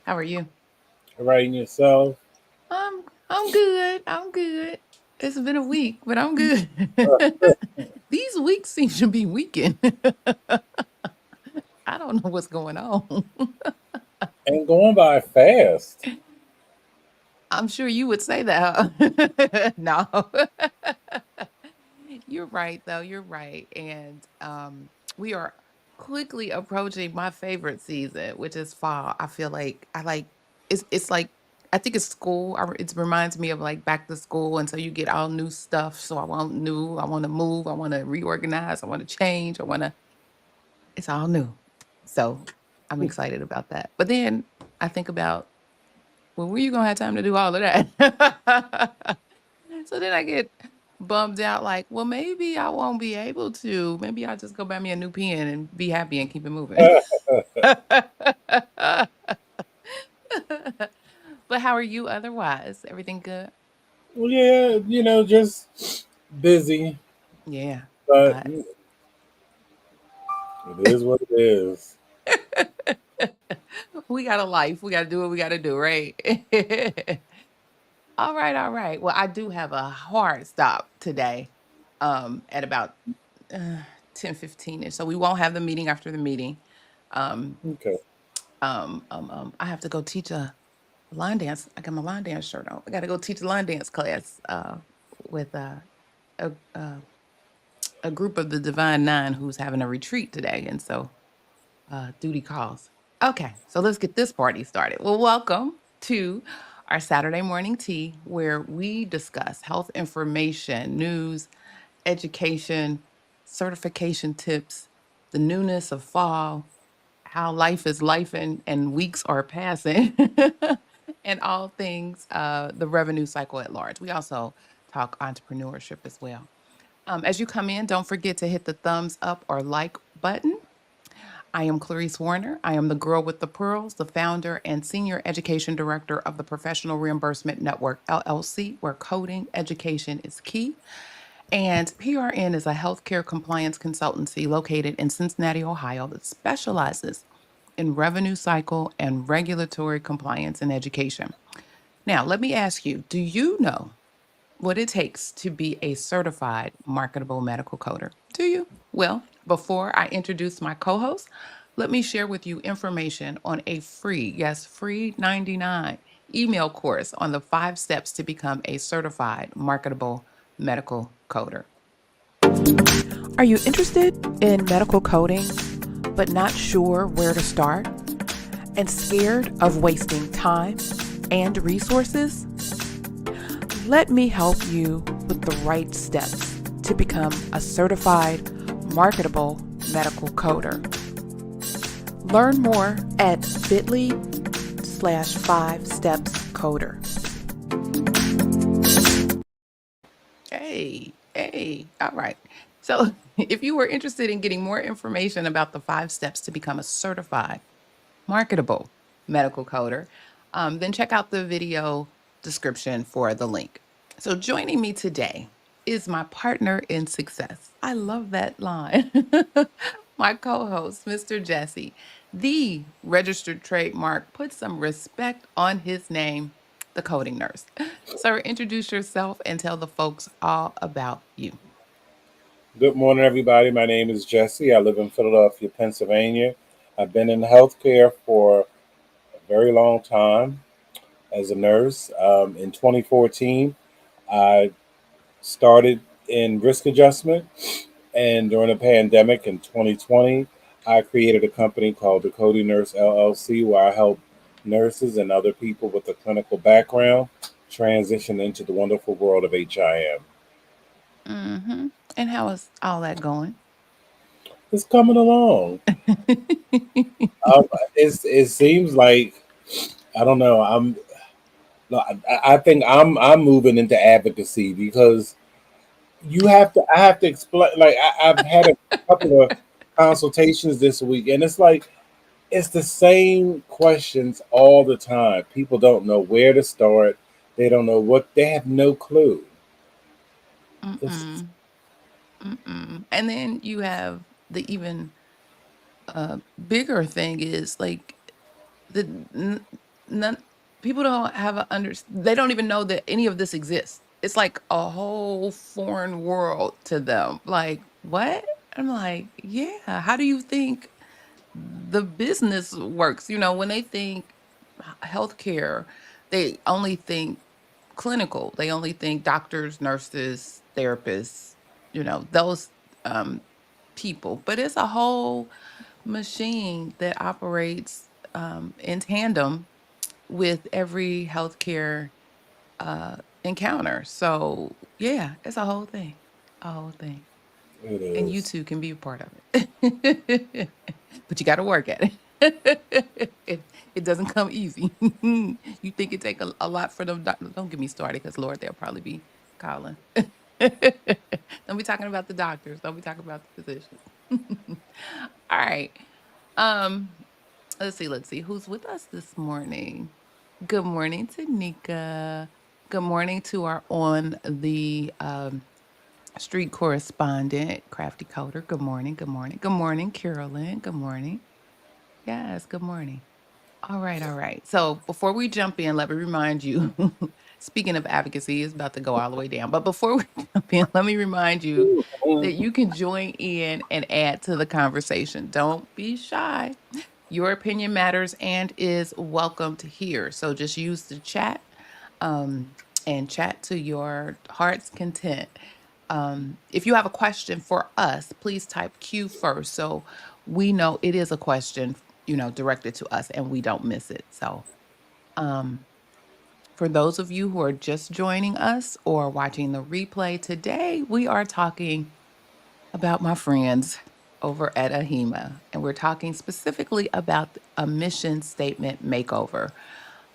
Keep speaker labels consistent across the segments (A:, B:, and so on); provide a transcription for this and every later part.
A: How are you?
B: Writing yourself.
A: I'm good. I'm good. It's been a week, but I'm good. These weeks seem to be weaking. I don't know what's going on.
B: And going by fast.
A: I'm sure you would say that. No. You're right though. You're right. And we are quickly approaching my favorite season, which is fall. I feel like I like it's like I think it's school. It reminds me of like back to school, and so you get all new stuff. So I want new. I want to move. I want to reorganize. I want to change. I want to. It's all new. So I'm excited about that. But then I think about, well, where you gonna have time to do all of that? So then I get bummed out, like, well, maybe I won't be able to. Maybe I'll just go buy me a new pen and be happy and keep it moving. But how are you otherwise? Everything good?
B: Well, yeah, just busy,
A: Yeah.
B: but
A: I,
B: it is what it is.
A: we got a life. We got to do what we got to do, right? All right, all right. Well, I do have a hard stop today at about 10:15 ish. So we won't have the meeting after the meeting. Um,
B: Okay.
A: I have to go teach a line dance. I got my line dance shirt on. I got to go teach a line dance class with a, a a group of the Divine Nine who's having a retreat today, and so duty calls. Okay, so let's get this party started. Well, welcome to our Saturday morning tea, where we discuss health information, news, education, certification tips, the newness of fall, how life is life and weeks are passing, and all things the revenue cycle at large. We also talk entrepreneurship as well. As you come in, don't forget to hit the thumbs up or like button. I am Clarice Warner. I am the girl with the pearls, the founder and senior education director of the Professional Reimbursement Network, LLC, where coding education is key. And PRN is a healthcare compliance consultancy located in Cincinnati, Ohio, that specializes in revenue cycle and regulatory compliance in education. Now, let me ask you, do you know what it takes to be a certified marketable medical coder? Do you? Well, before I introduce my co host, let me share with you information on a free, yes, free 99 email course on the 5 steps to become a certified marketable medical coder. Are you interested in medical coding, but not sure where to start and scared of wasting time and resources? Let me help you with the right steps to become a certified marketable medical coder. Learn more at bit.ly/5stepscoder. Hey, hey, all right. So, if you were interested in getting more information about the 5 steps to become a certified marketable medical coder, then check out the video description for the link. So, joining me today is my partner in success. I love that line. My co host, Mr. Jesse, the registered trademark. Put some respect on his name, the coding nurse. Sir, introduce yourself and tell the folks all about you.
B: Good morning, everybody. My name is Jesse. I live in Philadelphia, Pennsylvania. I've been in healthcare for a very long time as a nurse. In 2014, I started in risk adjustment. And during the pandemic in 2020, I created a company called the Cody Nurse LLC, where I help nurses and other people with a clinical background transition into the wonderful world of HIM.
A: Hmm. And how is all that going?
B: It's coming along. Um, it seems like I don't know. No, I think I'm moving into advocacy because I have to explain. Like I've had a couple of consultations this week, and it's like it's the same questions all the time. People don't know where to start. They don't know what. They have no clue. This,
A: Mm-mm. And then you have the even bigger thing is like the none people don't have they don't even know that any of this exists. It's like a whole foreign world to them. Like, what? I'm like, yeah, how do you think the business works? When they think healthcare, they only think clinical. They only think doctors, nurses, therapists, those um people. But it's a whole machine that operates in tandem with every healthcare encounter. So yeah, it's a whole thing.
B: It
A: And you
B: is.
A: too can be a part of it. But you got to work at it. It doesn't come easy. You think it take a lot for them? Don't get me started, because Lord, they'll probably be calling. Don't be talking about the doctors. Don't be talking about the physicians. All right. Um, let's see who's with us this morning. Good morning to Nika. Good morning to our on the street correspondent, Crafty Coder. Good morning. Good morning. Good morning, Carolyn. Good morning. Yes, good morning. All right, all right. So before we jump in, let me remind you, speaking of advocacy, it's about to go all the way down. But before we jump in, let me remind you that you can join in and add to the conversation. Don't be shy. Your opinion matters and is welcome to hear. So just use the chat um, and chat to your heart's content. If you have a question for us, please type Q first, so we know it is a question, directed to us, and we don't miss it. So, um, for those of you who are just joining us or watching the replay today, we are talking about my friends over at AHIMA, and we're talking specifically about a mission statement makeover,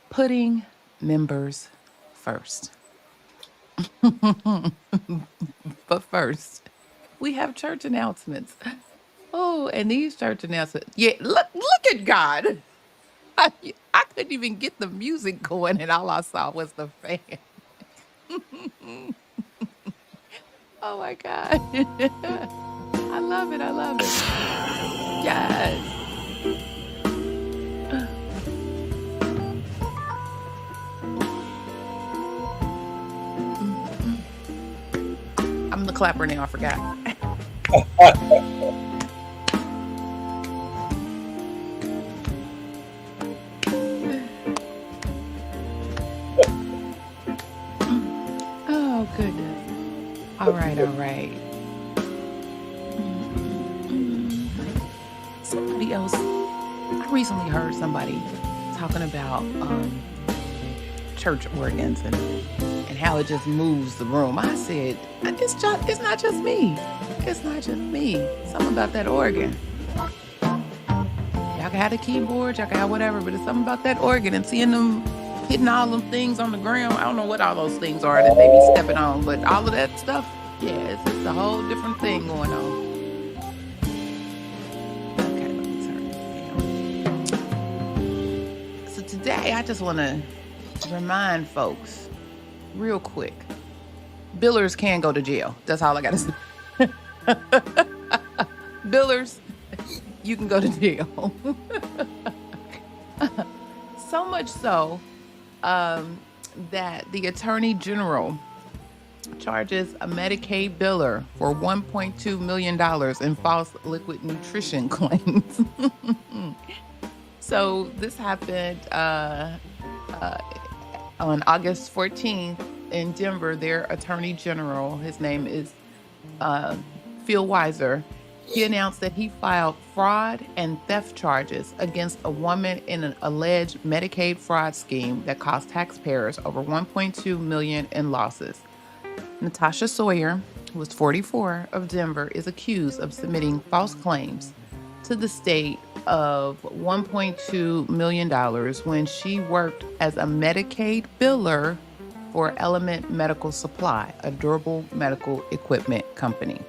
A: putting members first. But first, we have church announcements. Oh, and these church announcements. Yeah, look at God. I couldn't even get the music going, and all I saw was the fan. Oh my God. I love it. I love it. Yes. I'm the clapper now, I forgot. Oh, goodness. All right, all right. Somebody else, I recently heard somebody talking about church organs and how it just moves the room. I said, it's not just me. It's not just me. Something about that organ. Y'all can have the keyboard, y'all can have whatever, but it's something about that organ and seeing them hitting all them things on the ground. I don't know what all those things are that they be stepping on, but all of that stuff, yeah, it's just a whole different thing going on. Okay, let me turn this down. So today, I just want to remind folks real quick, billers can go to jail. That's all I got to say. Billers, you can go to jail. So much so that the Attorney General charges a Medicaid biller for $1.2 million in false liquid nutrition claims. So this happened on August 14th in Denver. Their Attorney General, his name is Phil Weiser, he announced that he filed fraud and theft charges against a woman in an alleged Medicaid fraud scheme that cost taxpayers over $1.2 million in losses. Natasha Sawyer, who was 44, of Denver, is accused of submitting false claims to the state of $1.2 million when she worked as a Medicaid biller for Element Medical Supply, a durable medical equipment company.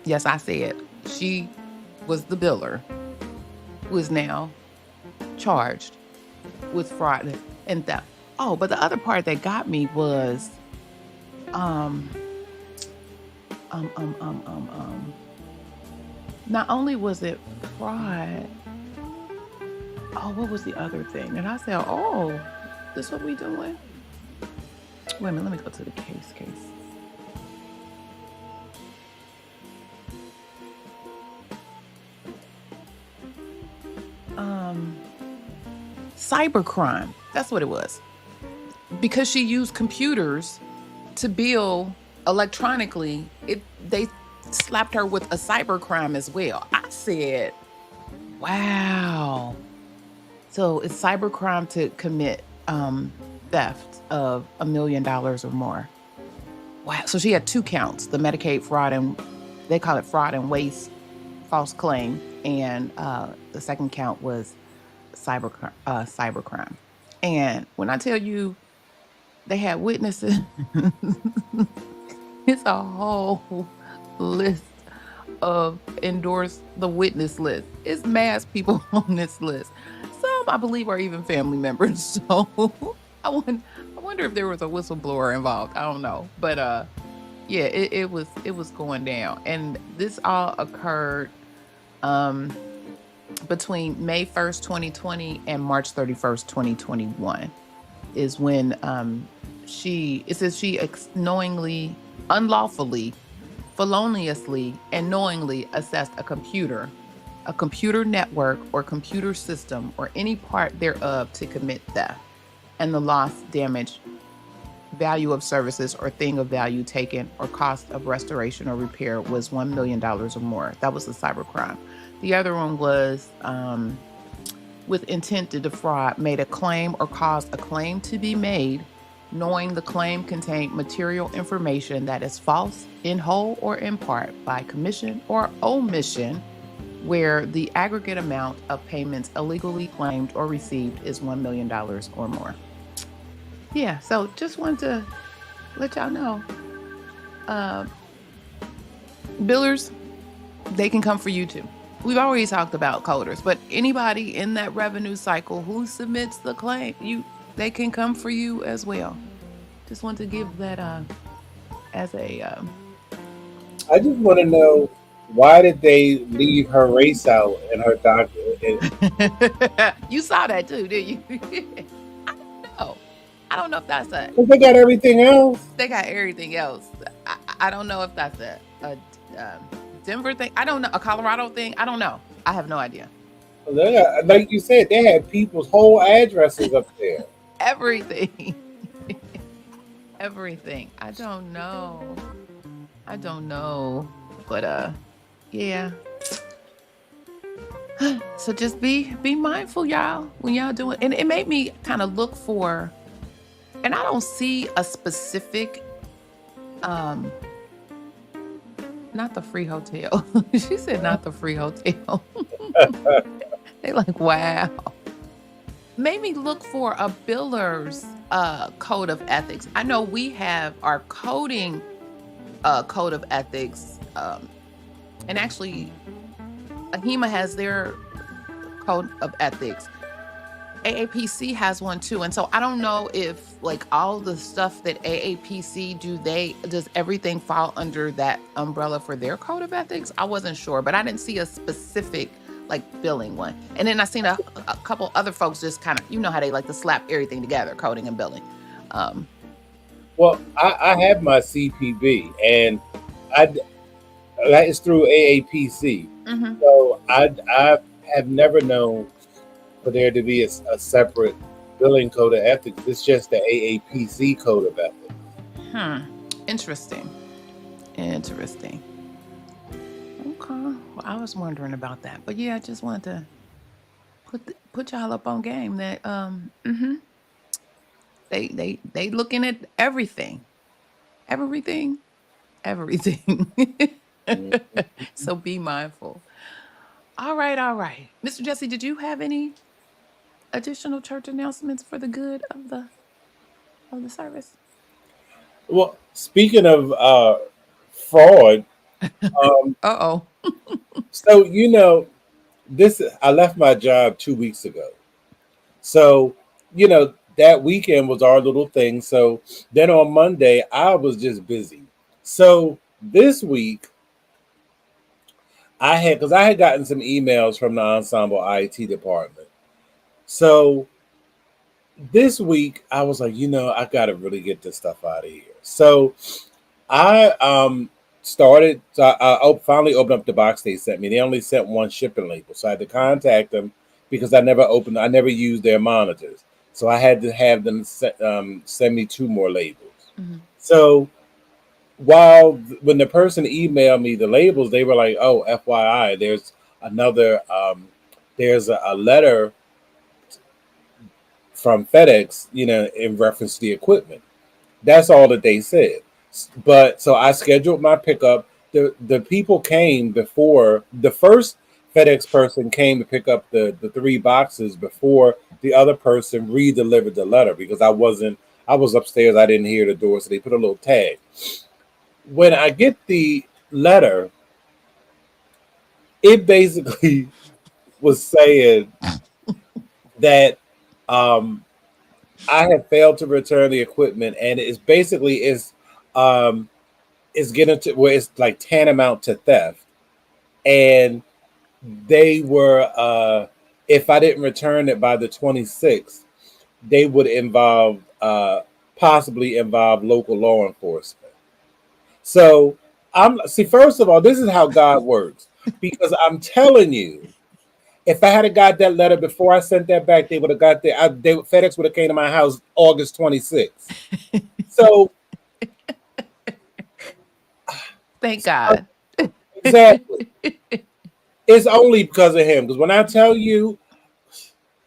A: Yes, I said she was the biller who is now charged with fraud and theft. Oh, but the other part that got me was not only was it fraud, Oh, what was the other thing? And I said, oh, this what we doing? Wait a minute, let me go to the case. Cybercrime. That's what it was. Because she used computers to bill electronically, they slapped her with a cybercrime as well. I said, wow. So it's cybercrime to commit theft of $1 million or more. Wow. So she had 2 counts, the Medicaid fraud, and they call it fraud and waste, false claim. And the second count was cybercrime. And when I tell you they had witnesses, it's a whole list of endorsed, the witness list. It's mass people on this list. Some I believe are even family members. So I wonder if there was a whistleblower involved. I don't know. But yeah, it was going down. And this all occurred between May 1st, 2020 and March 31st, 2021 is when it says she knowingly, unlawfully, feloniously, and knowingly assessed a computer network or computer system or any part thereof to commit theft, and the loss, damage, value of services or thing of value taken or cost of restoration or repair was $1 million or more. That was the cybercrime. The other one was with intent to defraud, made a claim or caused a claim to be made, knowing the claim contained material information that is false in whole or in part by commission or omission, where the aggregate amount of payments illegally claimed or received is $1 million or more. Yeah, so just wanted to let y'all know. Billers, they can come for you too. We've already talked about coders, but anybody in that revenue cycle who submits the claim, they can come for you as well. Just want to give that as a.
B: I just want to know, why did they leave her race out in her document?
A: You saw that too, didn't you? I don't know. I don't know if that's a.
B: They got everything else.
A: They got everything else. I don't know if that's a Denver thing. I don't know. A Colorado thing. I don't know. I have no idea.
B: Like you said, they had people's whole addresses up there.
A: Everything. Everything. I don't know. But yeah. So just be mindful, y'all, when y'all doing. And it made me kind of look for, and I don't see a specific not the free hotel. She said not the free hotel. They like, wow. Made me look for a biller's code of ethics. I know we have our coding code of ethics. And actually, AHIMA has their code of ethics. AAPC has one too. And so I don't know if like all the stuff that AAPC does everything fall under that umbrella for their code of ethics? I wasn't sure, but I didn't see a specific like billing one. And then I seen a couple other folks just kind of, how they like to slap everything together, coding and billing.
B: Well, I have my CPB, and that is through AAPC.
A: Mm-hmm.
B: So I have never known for there to be a separate billing code of ethics. It's just the AAPC code of ethics.
A: Interesting. Okay. Well, I was wondering about that, but yeah, I just wanted to put y'all up on game that they looking at everything. So be mindful. All right. Mr. Jesse, did you have any additional church announcements for the good of the service?
B: Well, speaking of fraud,
A: Uh-oh.
B: so I left my job 2 weeks ago. So that weekend was our little thing. So then on Monday, I was just busy. So this week, because I had gotten some emails from the Ensemble IT department, So this week I was like, I gotta really get this stuff out of here. So I started. So I finally opened up the box they sent me. They only sent one shipping label, so I had to contact them because I never used their monitors. So I had to have them send me two more labels.
A: Mhm.
B: So when the person emailed me the labels, they were like, "Oh, FYI, another there's a letter from FedEx, in reference to the equipment." That's all that they said. But so I scheduled my pickup. The people came before the first FedEx person came to pick up the three boxes before the other person re-delivered the letter because I was upstairs, I didn't hear the door, so they put a little tag. When I get the letter, it basically was saying that um, I have failed to return the equipment, and um, it's getting to where it's like tantamount to theft, and they were if I didn't return it by the 26th, they would possibly involve local law enforcement. So I'm see, first of all, this is how God works because I'm telling you, if I had got that letter before I sent that back, they would have got there. FedEx would have came to my house August 26th. So
A: Thank God.
B: exactly, it's only because of him. Because when I tell you,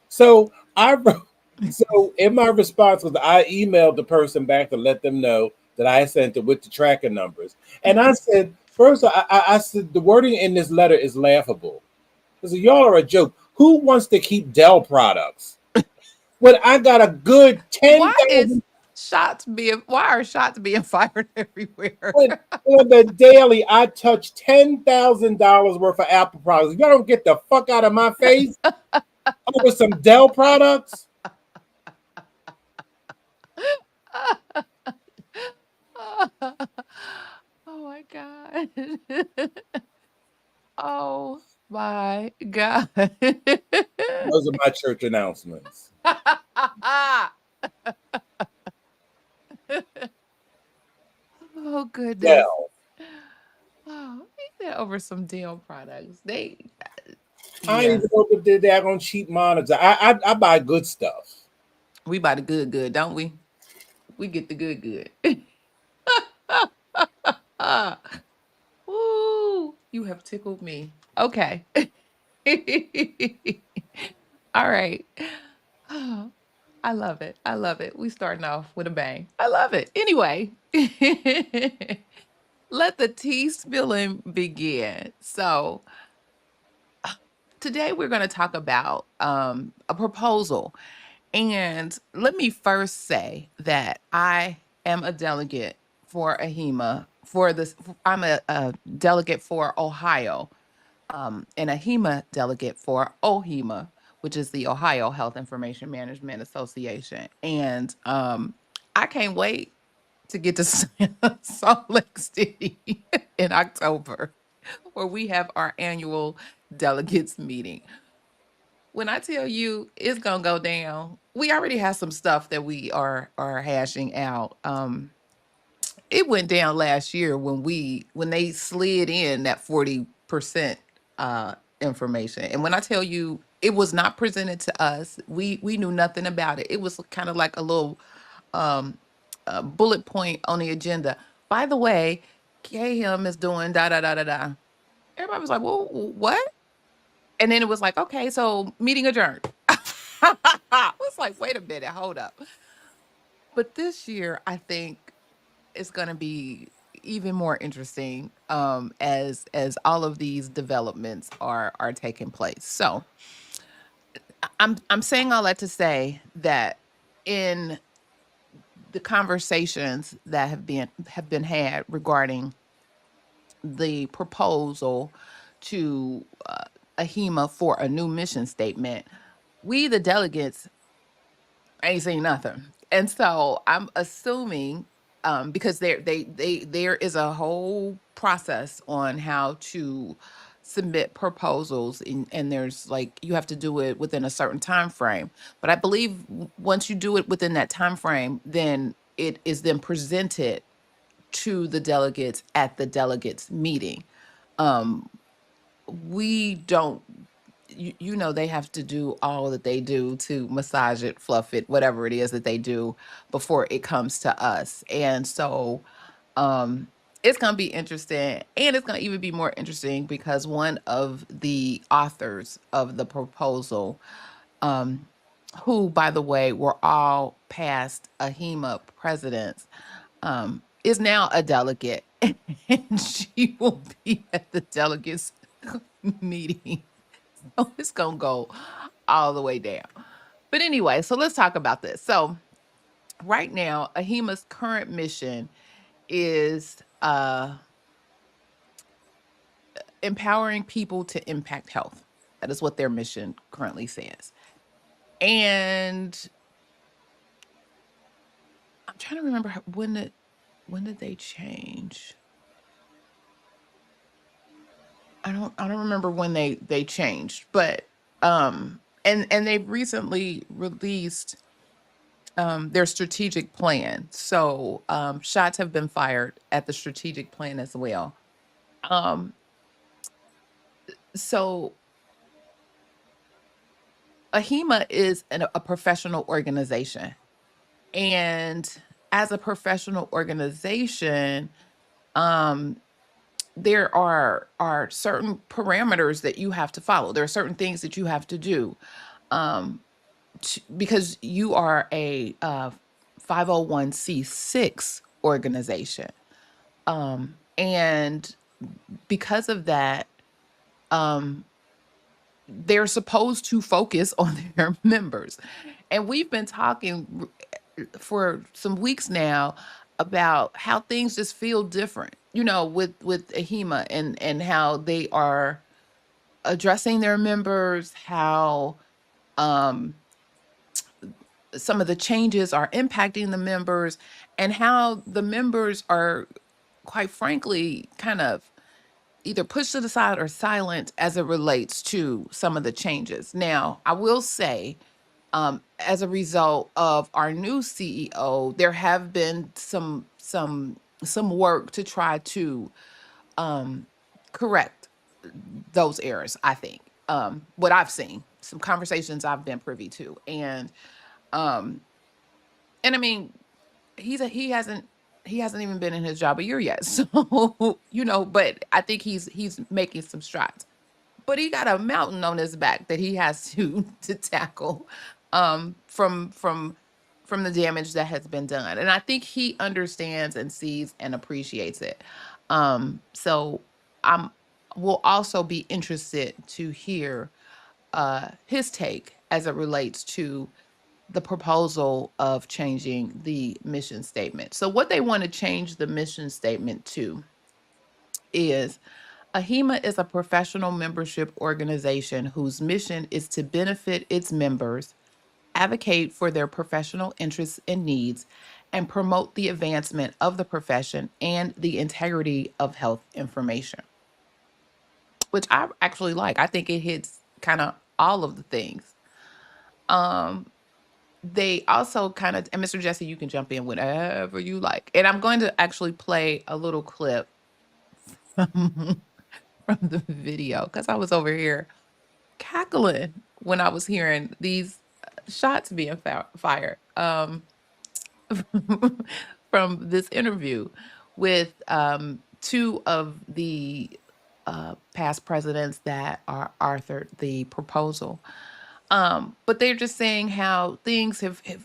B: so I wrote, so in my response was I emailed the person back to let them know that I sent it with the tracking numbers, and I said first I said the wording in this letter is laughable. I said y'all are a joke. Who wants to keep Dell products when I got a good
A: Why
B: 10,000
A: why are shots being fired everywhere?
B: when on the daily? I touch $10,000 worth of Apple products. Y'all don't get the fuck out of my face over some Dell products.
A: Oh my God. Oh my God.
B: Those are my church announcements.
A: Oh goodness.
B: Dell.
A: Oh, he said over some deal products.
B: I ain't
A: Yeah,
B: even know if they're gonna cheap monitor. I buy good stuff.
A: we buy the good, good, don't we? We get the good, good. Ooh, you have tickled me. Okay. All right. Oh, I love it. I love it. We starting off with a bang. I love it. Anyway, let the tea spilling begin. So today we're going to talk about a proposal. And let me first say that I am a delegate for AHEMA for this. I'm a delegate for Ohio, and a HEMA delegate for OHEMA, which is the Ohio Health Information Management Association. And I can't wait to get to Salt Lake City in October, where we have our annual delegates meeting. When I tell you it's gonna go down, we already have some stuff that we are hashing out. It went down last year when they slid in that 40% information. And when I tell you it was not presented to us, we knew nothing about it. It was kind of like a little um bullet point on the agenda. By the way, KM is doing da da da da da. Everybody was like, "Well, what?" And then it was like, "Okay, so meeting adjourned." I was like, "Wait a minute, hold up." But this year, I think it's going to be even more interesting as all of these developments are taking place. So I'm saying all that to say that in the conversations that have been had regarding the proposal to AHEMA for a new mission statement, we the delegates ain't seen nothing. And so I'm assuming because there is a whole process on how to submit proposals, and there's like you have to do it within a certain time frame. But I believe once you do it within that time frame, then it is then presented to the delegates at the delegates meeting. Um, we don't, they have to do all that they do to massage it, fluff it, whatever it is that they do before it comes to us. And so um it's going to be interesting, and it's going to even be more interesting because one of the authors of the proposal, um who by the way were all past AHEMA presidents, is now a delegate, and she will be at the delegates meeting. So it's gonna go all the way down. But anyway, so let's talk about this. So right now, AHEMA's current mission is empowering people to impact health. That is what their mission currently says. And I'm trying to remember when did they change? I don't remember when they changed, but and they've recently released their strategic plan. So shots have been fired at the strategic plan as well. Um, so AHEMA is a professional organization, and as a professional organization, um, there are certain parameters that you have to follow. There are certain things that you have to do, um, because you are a 501c6 organization. And because of that, um, they're supposed to focus on their members. And we've been talking for some weeks now about how things just feel different, with AHEMA, and how they are addressing their members, how um some of the changes are impacting the members, and how the members are, quite frankly, kind of either pushed to the side or silent as it relates to some of the changes. Now, I will say, as a result of our new CEO, there have been some work to try to um, correct those errors. I think what I've seen, some conversations I've been privy to, um, and I mean, he hasn't even been in his job a year yet. So, but I think he's making some strides. But he got a mountain on his back that he has to tackle, from the damage that has been done. And I think he understands and sees and appreciates it. So I'm will also be interested to hear his take as it relates to the proposal of changing the mission statement. So what they want to change the mission statement to is AHEMA is a professional membership organization whose mission is to benefit its members, advocate for their professional interests and needs, and promote the advancement of the profession and the integrity of health information, which I actually like. I think it hits kind of all of the things. Um, they also kind of, and Mr. Jesse, you can jump in whenever you like. And I'm going to actually play a little clip from the video because I was over here cackling when I was hearing these shots being fired, from this interview with two of the past presidents that are authored the proposal. But they're just saying how things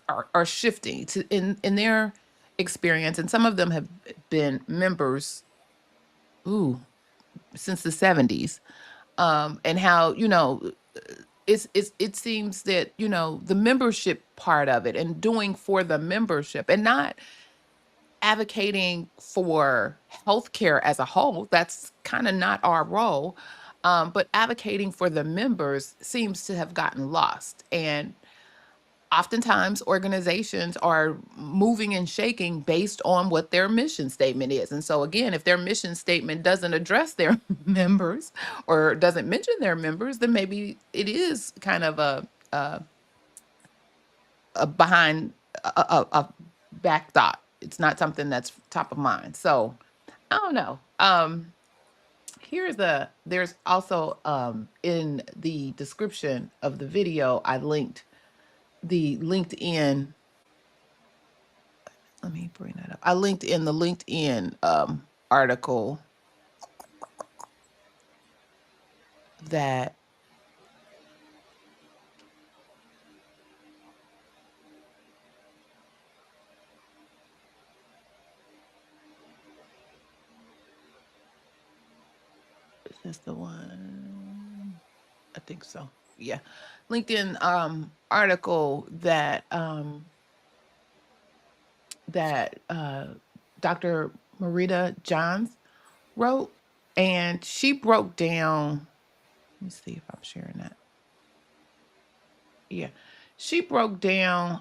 A: are shifting in their experience, and some of them have been members, since the 70s, and how it seems that the membership part of it and doing for the membership and not advocating for healthcare as a whole. That's kind of not our role. But advocating for the members seems to have gotten lost. And oftentimes organizations are moving and shaking based on what their mission statement is. And so again, if their mission statement doesn't address their members or doesn't mention their members, then maybe it is kind of a behind a back thought. It's not something that's top of mind. So I don't know. There's also in the description of the video, I linked the LinkedIn. Let me bring that up. I linked in the LinkedIn article that is this the one? I think so. Yeah. LinkedIn article that Dr. Marita Johns wrote, and she broke down. Let me see if I'm sharing that. Yeah, she broke down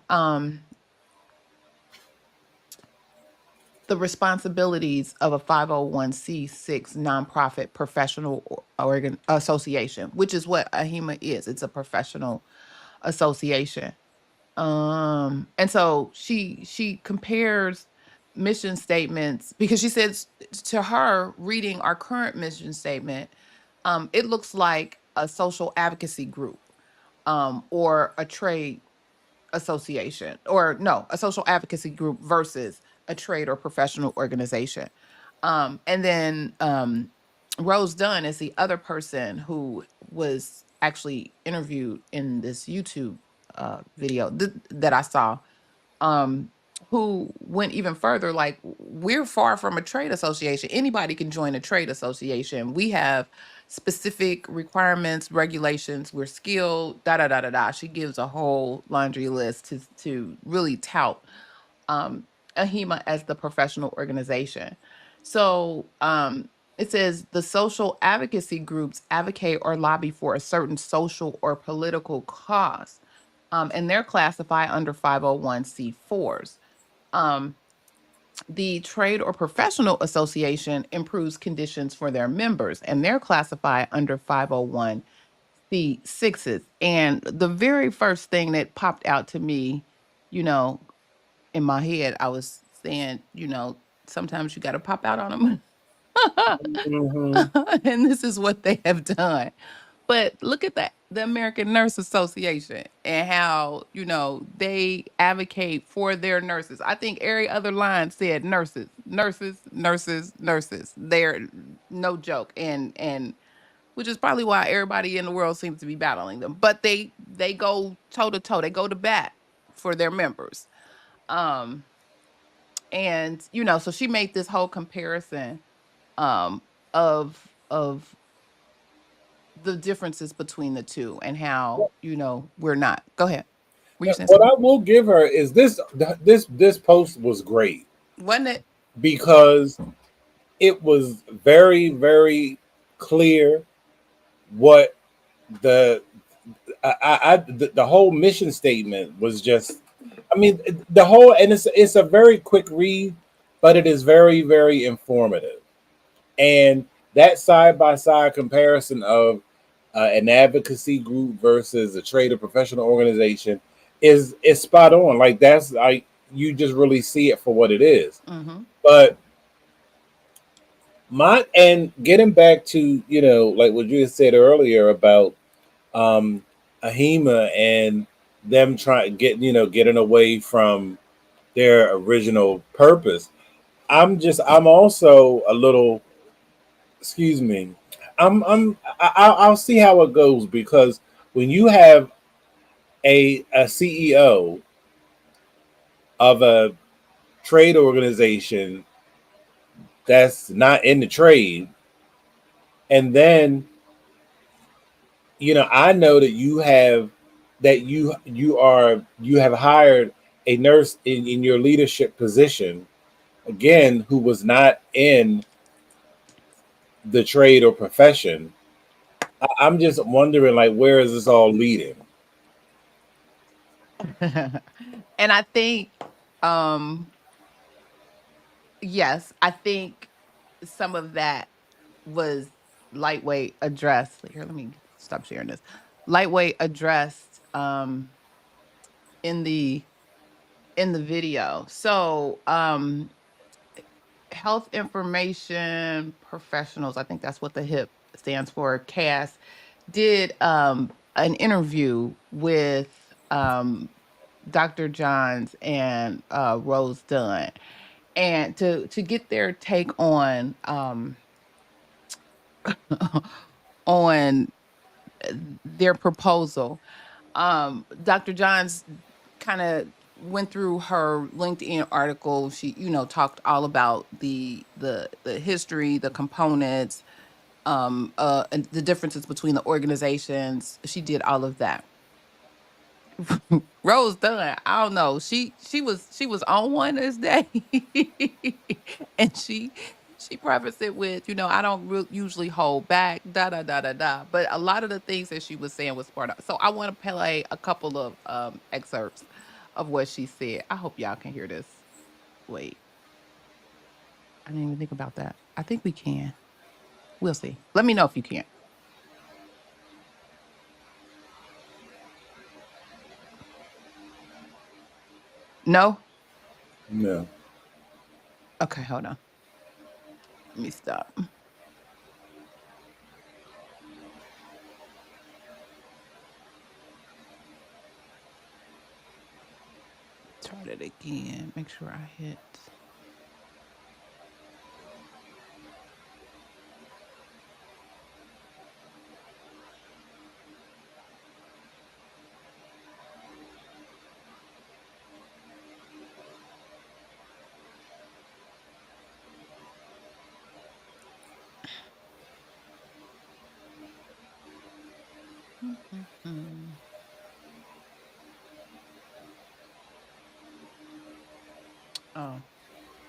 A: the responsibilities of a 501c6 nonprofit professional organ association, which is what AHIMA is. It's a professional association. And so she compares mission statements, because she says to her, reading our current mission statement, it looks like a social advocacy group, or a trade association, or no, a social advocacy group versus a trade or professional organization. And then Rose Dunn is the other person who was actually interviewed in this YouTube video that I saw, who went even further. Like, we're far from a trade association. Anybody can join a trade association. We have specific requirements, regulations. We're skilled. Da da da da da. She gives a whole laundry list to really tout AHIMA as the professional organization. So it says the social advocacy groups advocate or lobby for a certain social or political cause, and they're classified under 501c4s. The trade or professional association improves conditions for their members, and they're classified under 501c6s. And the very first thing that popped out to me, you know, in my head, I was saying, sometimes you got to pop out on them.
B: Mm-hmm.
A: And this is what they have done. But look at that, the American Nurse Association, and how, they advocate for their nurses. I think every other line said nurses, nurses, nurses, nurses. They're no joke. And which is probably why everybody in the world seems to be battling them. But they go toe to toe. They go to bat for their members. Um, and so she made this whole comparison um of the differences between the two, and how we're not. Go ahead. Were you saying
B: What
A: something?
B: I will give her is this post was great
A: Wasn't it?
B: because it was very, very clear what the the whole mission statement was. Just, I mean, the whole, and it's a very quick read, but it is very, very informative. And that side by side comparison of an advocacy group versus a trade or professional organization is spot on. Like, that's like, you just really see it for what it is.
A: Mm-hmm.
B: But and getting back to, like what you had said earlier about AHIMA and them trying getting away from their original purpose. I'm also a little, excuse me. I'll see how it goes, because when you have a CEO of a trade organization that's not in the trade, and then I know that you have hired a nurse in your leadership position, again, who was not in the trade or profession. I'm just wondering, like, where is this all leading?
A: And I think, um, yes, I think some of that was lightweight addressed. Here, let me stop sharing this. Lightweight addressed in the video. So, health information professionals, I think that's what the HIP stands for, CAS, did an interview with Dr. Johns and Rose Dunn, and to get their take on on their proposal. Dr. Johns kind of went through her LinkedIn article. She, talked all about the history, the components, and the differences between the organizations. She did all of that. Rose Dunn, I don't know. She was on one this day, and she prefaced it with, I don't usually hold back, da da da da da. But a lot of the things that she was saying was part of. So I want to play a couple of excerpts of what she said. I hope y'all can hear this. Wait, I didn't even think about that. I think we can. We'll see. Let me know if you can. No?
B: No.
A: Okay, hold on. Let me stop. Try it again. Make sure I hit. Mhm. Oh,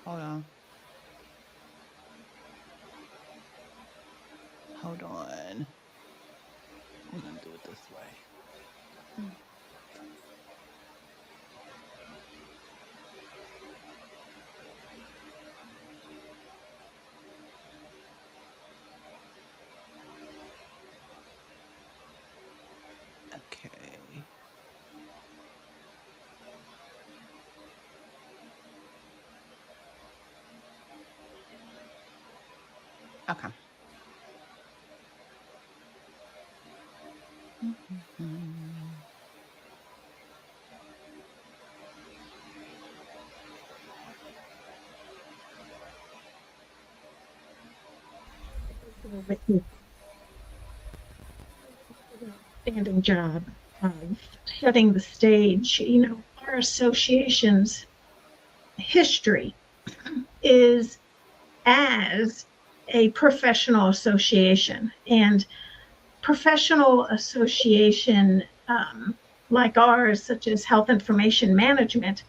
A: hold on. Hold on. We're gonna do it this way. Mm. Okay. Okay. Mhm.
C: Outstanding job of setting the stage. Our association's history is as a professional association, and professional association like ours, such as Health Information Management,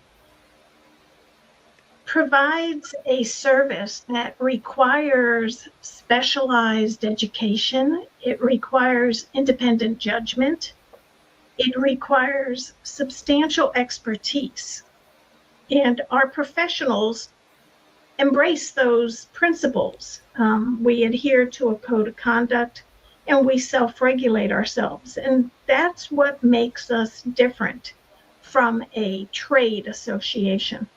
C: provides a service that requires specialized education. It requires independent judgment. It requires substantial expertise. And our professionals embrace those principles. We adhere to a code of conduct, and we self-regulate ourselves. And that's what makes us different from a trade association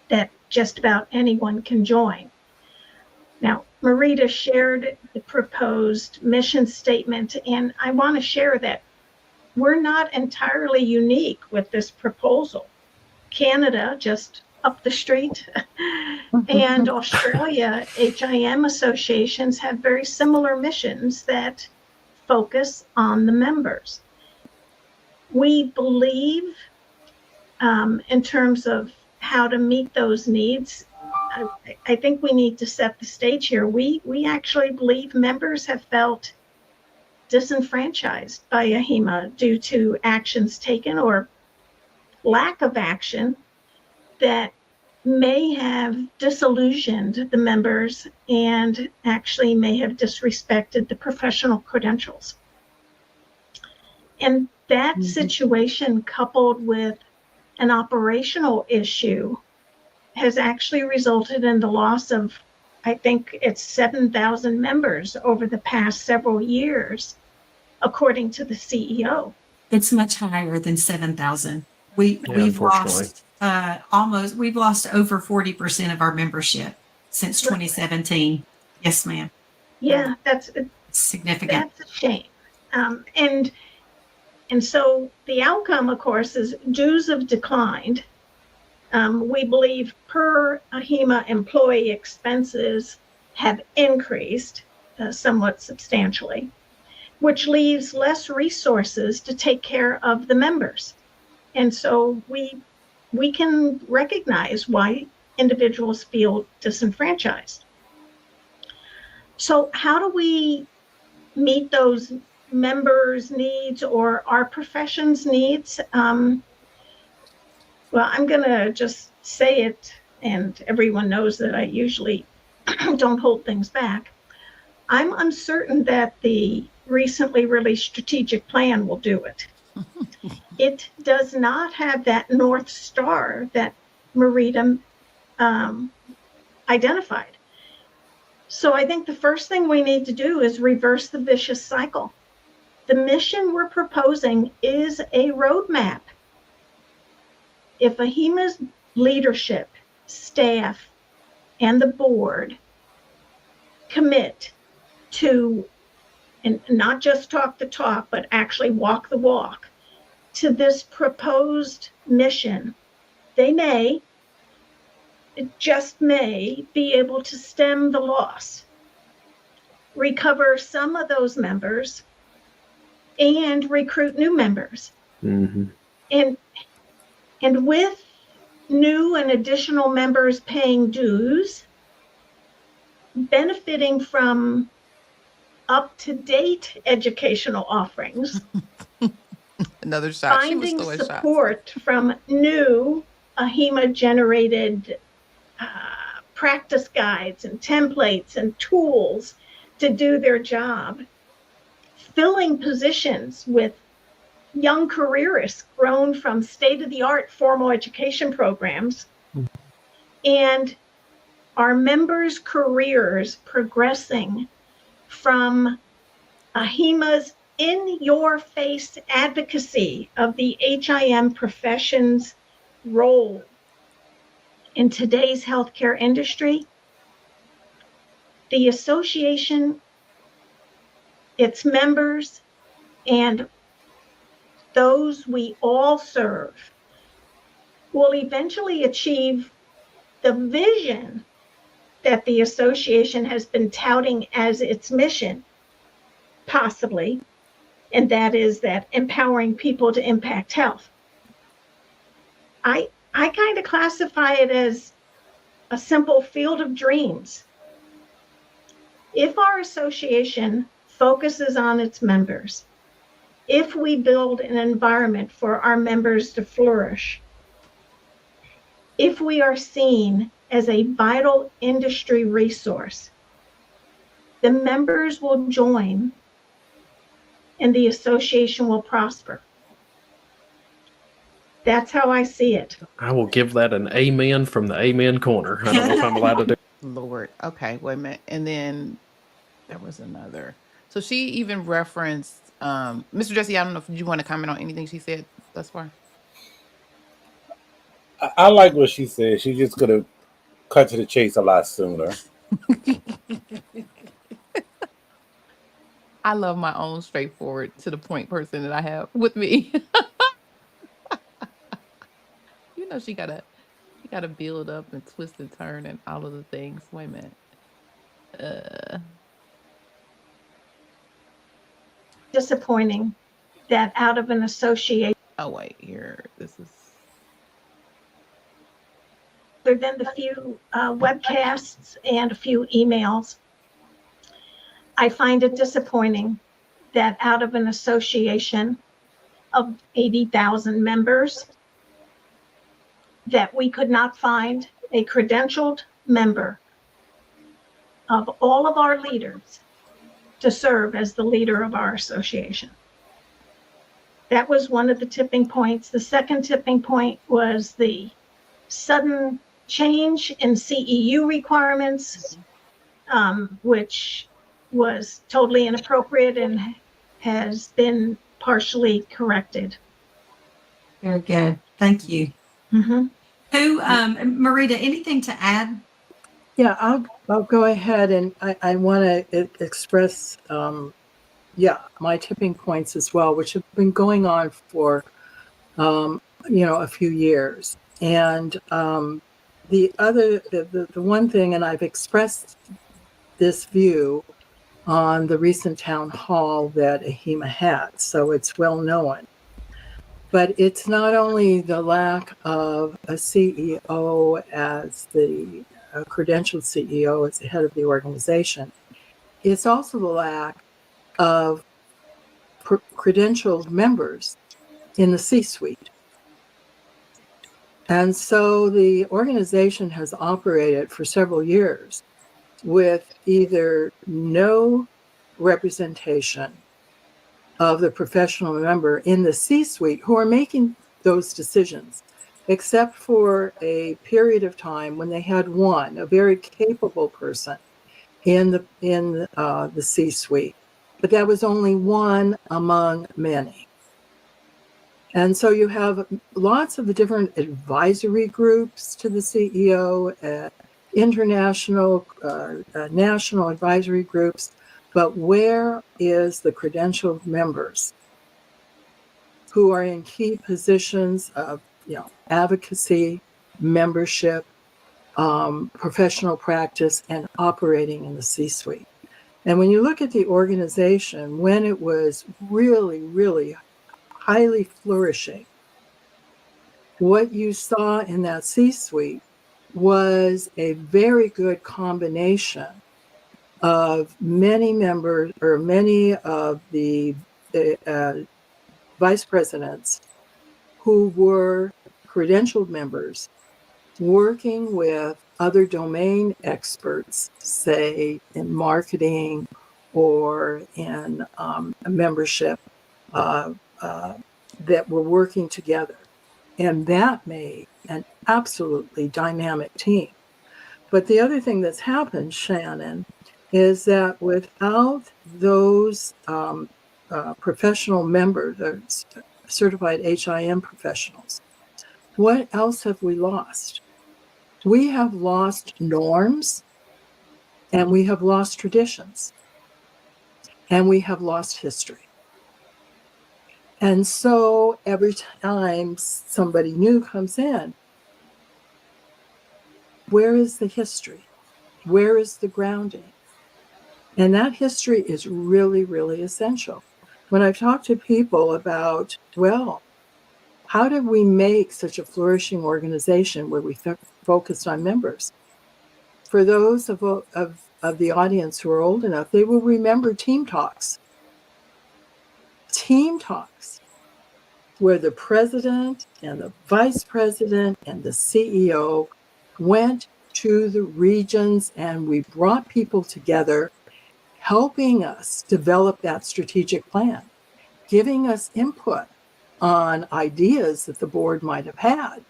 C: that just about anyone can join. Now, Marita shared the proposed mission statement, and I want to share that we're not entirely unique with this proposal. Canada, just up the street, and Australia, HIM associations have very similar missions that focus on the members. We believe, in terms of how to meet those needs, I think we need to set the stage here. We actually believe members have felt disenfranchised by AHIMA due to actions taken or lack of action that may have disillusioned the members and actually may have disrespected the professional credentials. And That situation, coupled with an operational issue, has actually resulted in the loss of, I think it's 7,000 members over the past several years, according to the CEO.
D: It's much higher than 7,000. We've lost we've lost over 40% of our membership since 2017. Yes, ma'am.
C: Yeah, that's
D: significant.
C: That's a shame. And so the outcome, of course, is dues have declined. We believe per AHIMA employee expenses have increased somewhat substantially, which leaves less resources to take care of the members. And so we can recognize why individuals feel disenfranchised. So how do we meet those members' needs or our profession's needs? Well, I'm going to just say it, and everyone knows that I usually don't hold things back. I'm uncertain that the recently released strategic plan will do it. It does not have that North Star that Marita identified. So I think the first thing we need to do is reverse the vicious cycle. The mission we're proposing is a roadmap. If AHIMA's leadership, staff, and the board commit to, and not just talk the talk, but actually walk the walk, to this proposed mission, they may, just may, be able to stem the loss, recover some of those members, and recruit new members. And with new and additional members paying dues, benefiting from up-to-date educational offerings,
A: Another shot.
C: finding support from new AHIMA-generated practice guides and templates and tools to do their job, filling positions with young careerists grown from state-of-the-art formal education programs, and our members' careers progressing from AHIMA's in-your-face advocacy of the HIM profession's role in today's healthcare industry. The association, its members, and those we all serve will eventually achieve the vision that the association has been touting as its mission, possibly, and that is that empowering people to impact health. I kind of classify it as a simple field of dreams. If our association focuses on its members, if we build an environment for our members to flourish, if we are seen as a vital industry resource, the members will join and the association will prosper. That's how I see it.
E: I will give that an amen from the amen corner. I don't know if I'm allowed to do.
A: Lord. Okay, wait a minute. And then there was another. So she even referenced, Mr. Jesse, I don't know if you want to comment on anything she said thus far.
B: I like what she said. She just could have cut to the chase a lot sooner.
A: I love my own straightforward, to the point person that I have with me. You know, she gotta build up and twist and turn and all of the things. Wait a minute.
C: Disappointing that out of an association,
A: Oh wait, here. This is
C: other than the few webcasts and a few emails, I find it disappointing that out of an association of 80,000 members, that we could not find a credentialed member of all of our leaders to serve as the leader of our association. That was one of the tipping points. The second tipping point was the sudden change in CEU requirements, which was totally inappropriate and has been partially corrected.
D: Very good. Thank you.
C: Mm-hmm.
D: Who, Marita, anything to add?
F: Yeah, I'll go ahead, and I want to express, my tipping points as well, which have been going on for, a few years. And the one thing, and I've expressed this view on the recent town hall that AHIMA had, so it's well known. But it's not only the lack of a CEO as the credentialed CEO as the head of the organization, it's also the lack of credentialed members in the C-suite. And so the organization has operated for several years with either no representation of the professional member in the C-suite who are making those decisions, except for a period of time when they had a very capable person in the C-suite, but that was only one among many. And so you have lots of the different advisory groups to the CEO, international, national advisory groups, but where is the credentialed members who are in key positions of, advocacy, membership, professional practice, and operating in the C-suite? And when you look at the organization, when it was really, really highly flourishing, what you saw in that C-suite was a very good combination of many members or many of the vice presidents who were credentialed members working with other domain experts, say in marketing or in membership, that were working together. And that made an absolutely dynamic team. But the other thing that's happened, Shannon, is that without those professional members, certified HIM professionals, what else have we lost? We have lost norms, and we have lost traditions, and we have lost history. And so every time somebody new comes in, where is the history? Where is the grounding? And that history is really, really essential. When I've talked to people about, how did we make such a flourishing organization where we focused on members? For those of the audience who are old enough, they will remember team talks. Team talks, where the president and the vice president and the CEO went to the regions, and we brought people together, helping us develop that strategic plan, giving us input on ideas that the board might have had,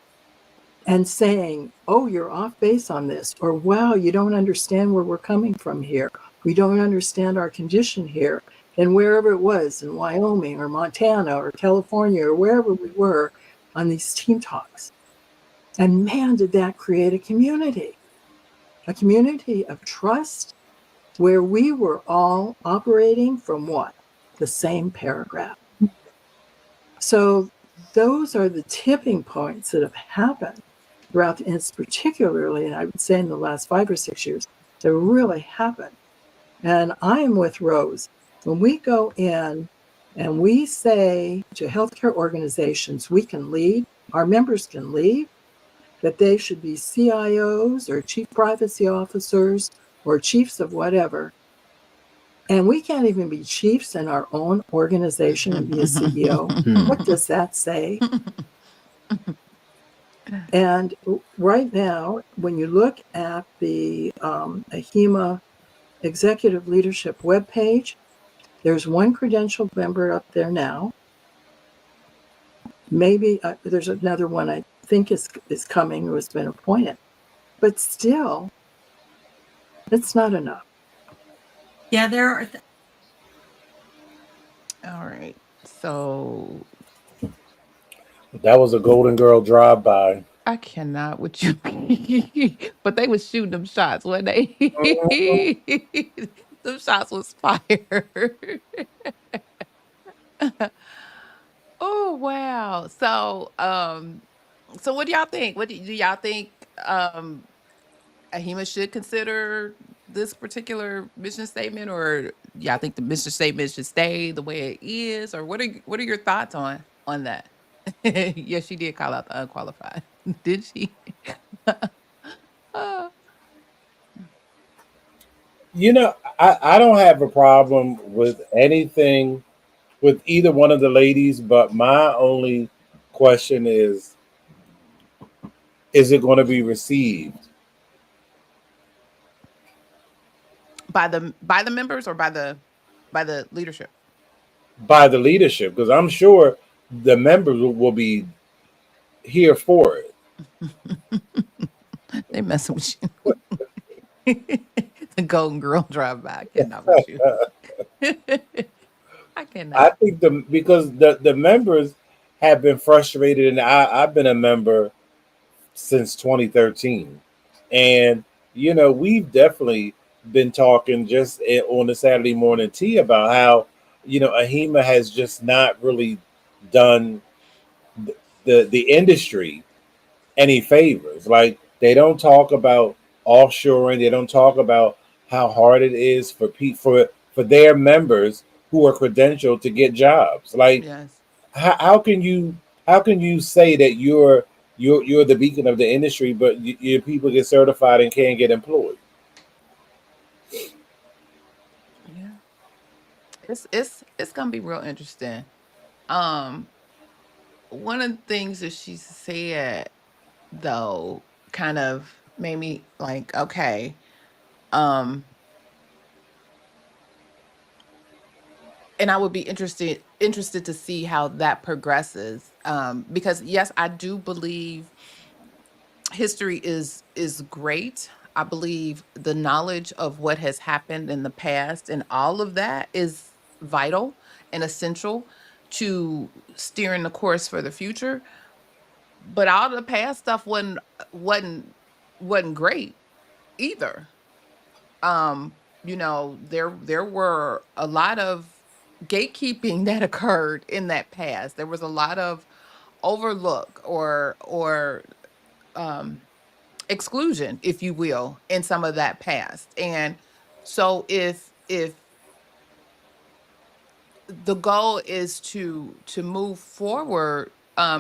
F: and saying, oh, you're off base on this, or wow, you don't understand where we're coming from here. We don't understand our condition here. And wherever it was, in Wyoming or Montana or California or wherever we were on these team talks. And man, did that create a community of trust, where we were all operating from what? The same paragraph. So those are the tipping points that have happened throughout, and it's particularly, and I would say in the last 5 or 6 years, that really happened. And I am with Rose. When we go in and we say to healthcare organizations, we can leave, our members can leave, that they should be CIOs or chief privacy officers or chiefs of whatever. And we can't even be chiefs in our own organization and be a CEO. What does that say? And right now, when you look at the AHIMA Executive Leadership webpage, there's one credentialed member up there now. Maybe there's another one I think is coming who has been appointed. But still, it's not enough.
D: Yeah, there are.
A: All right. So
B: That was a Golden Girl drive-by.
A: I cannot with you. But they was shooting them shots, wasn't they? Them shots was fire. Oh wow. So what do y'all think? What do y'all think AHIMA should consider this particular mission statement, or y'all think the mission statement should stay the way it is, or what are your thoughts on that? Yes, she did call out the unqualified. Did she? Uh,
B: You know, I don't have a problem with anything with either one of the ladies, but my only question is it going to be received
A: by the members or by the leadership?
B: by the leadership? Because I'm sure the members will be here for it.
A: They messing with you. The Golden Girl drive by. I cannot with you. I cannot.
B: I think because the members have been frustrated, and I've been a member since 2013, and you know we've definitely been talking just on the Saturday morning tea about how AHIMA has just not really done the industry any favors. Like they don't talk about offshoring. They don't talk about how hard it is for their members who are credentialed to get jobs. Like
A: Yes.
B: how can you say that you're the beacon of the industry, but your people get certified and can't get employed?
A: Yeah. It's gonna be real interesting. Um, One of the things that she said though kind of made me like, okay, um, and I would be interested to see how that progresses. Because yes, I do believe history is great. I believe the knowledge of what has happened in the past and all of that is vital and essential to steering the course for the future. But all the past stuff wasn't wasn't great either. There were a lot of gatekeeping that occurred in that past. There was a lot of overlook or um exclusion, if you will, in some of that past. And so if the goal is to move forward,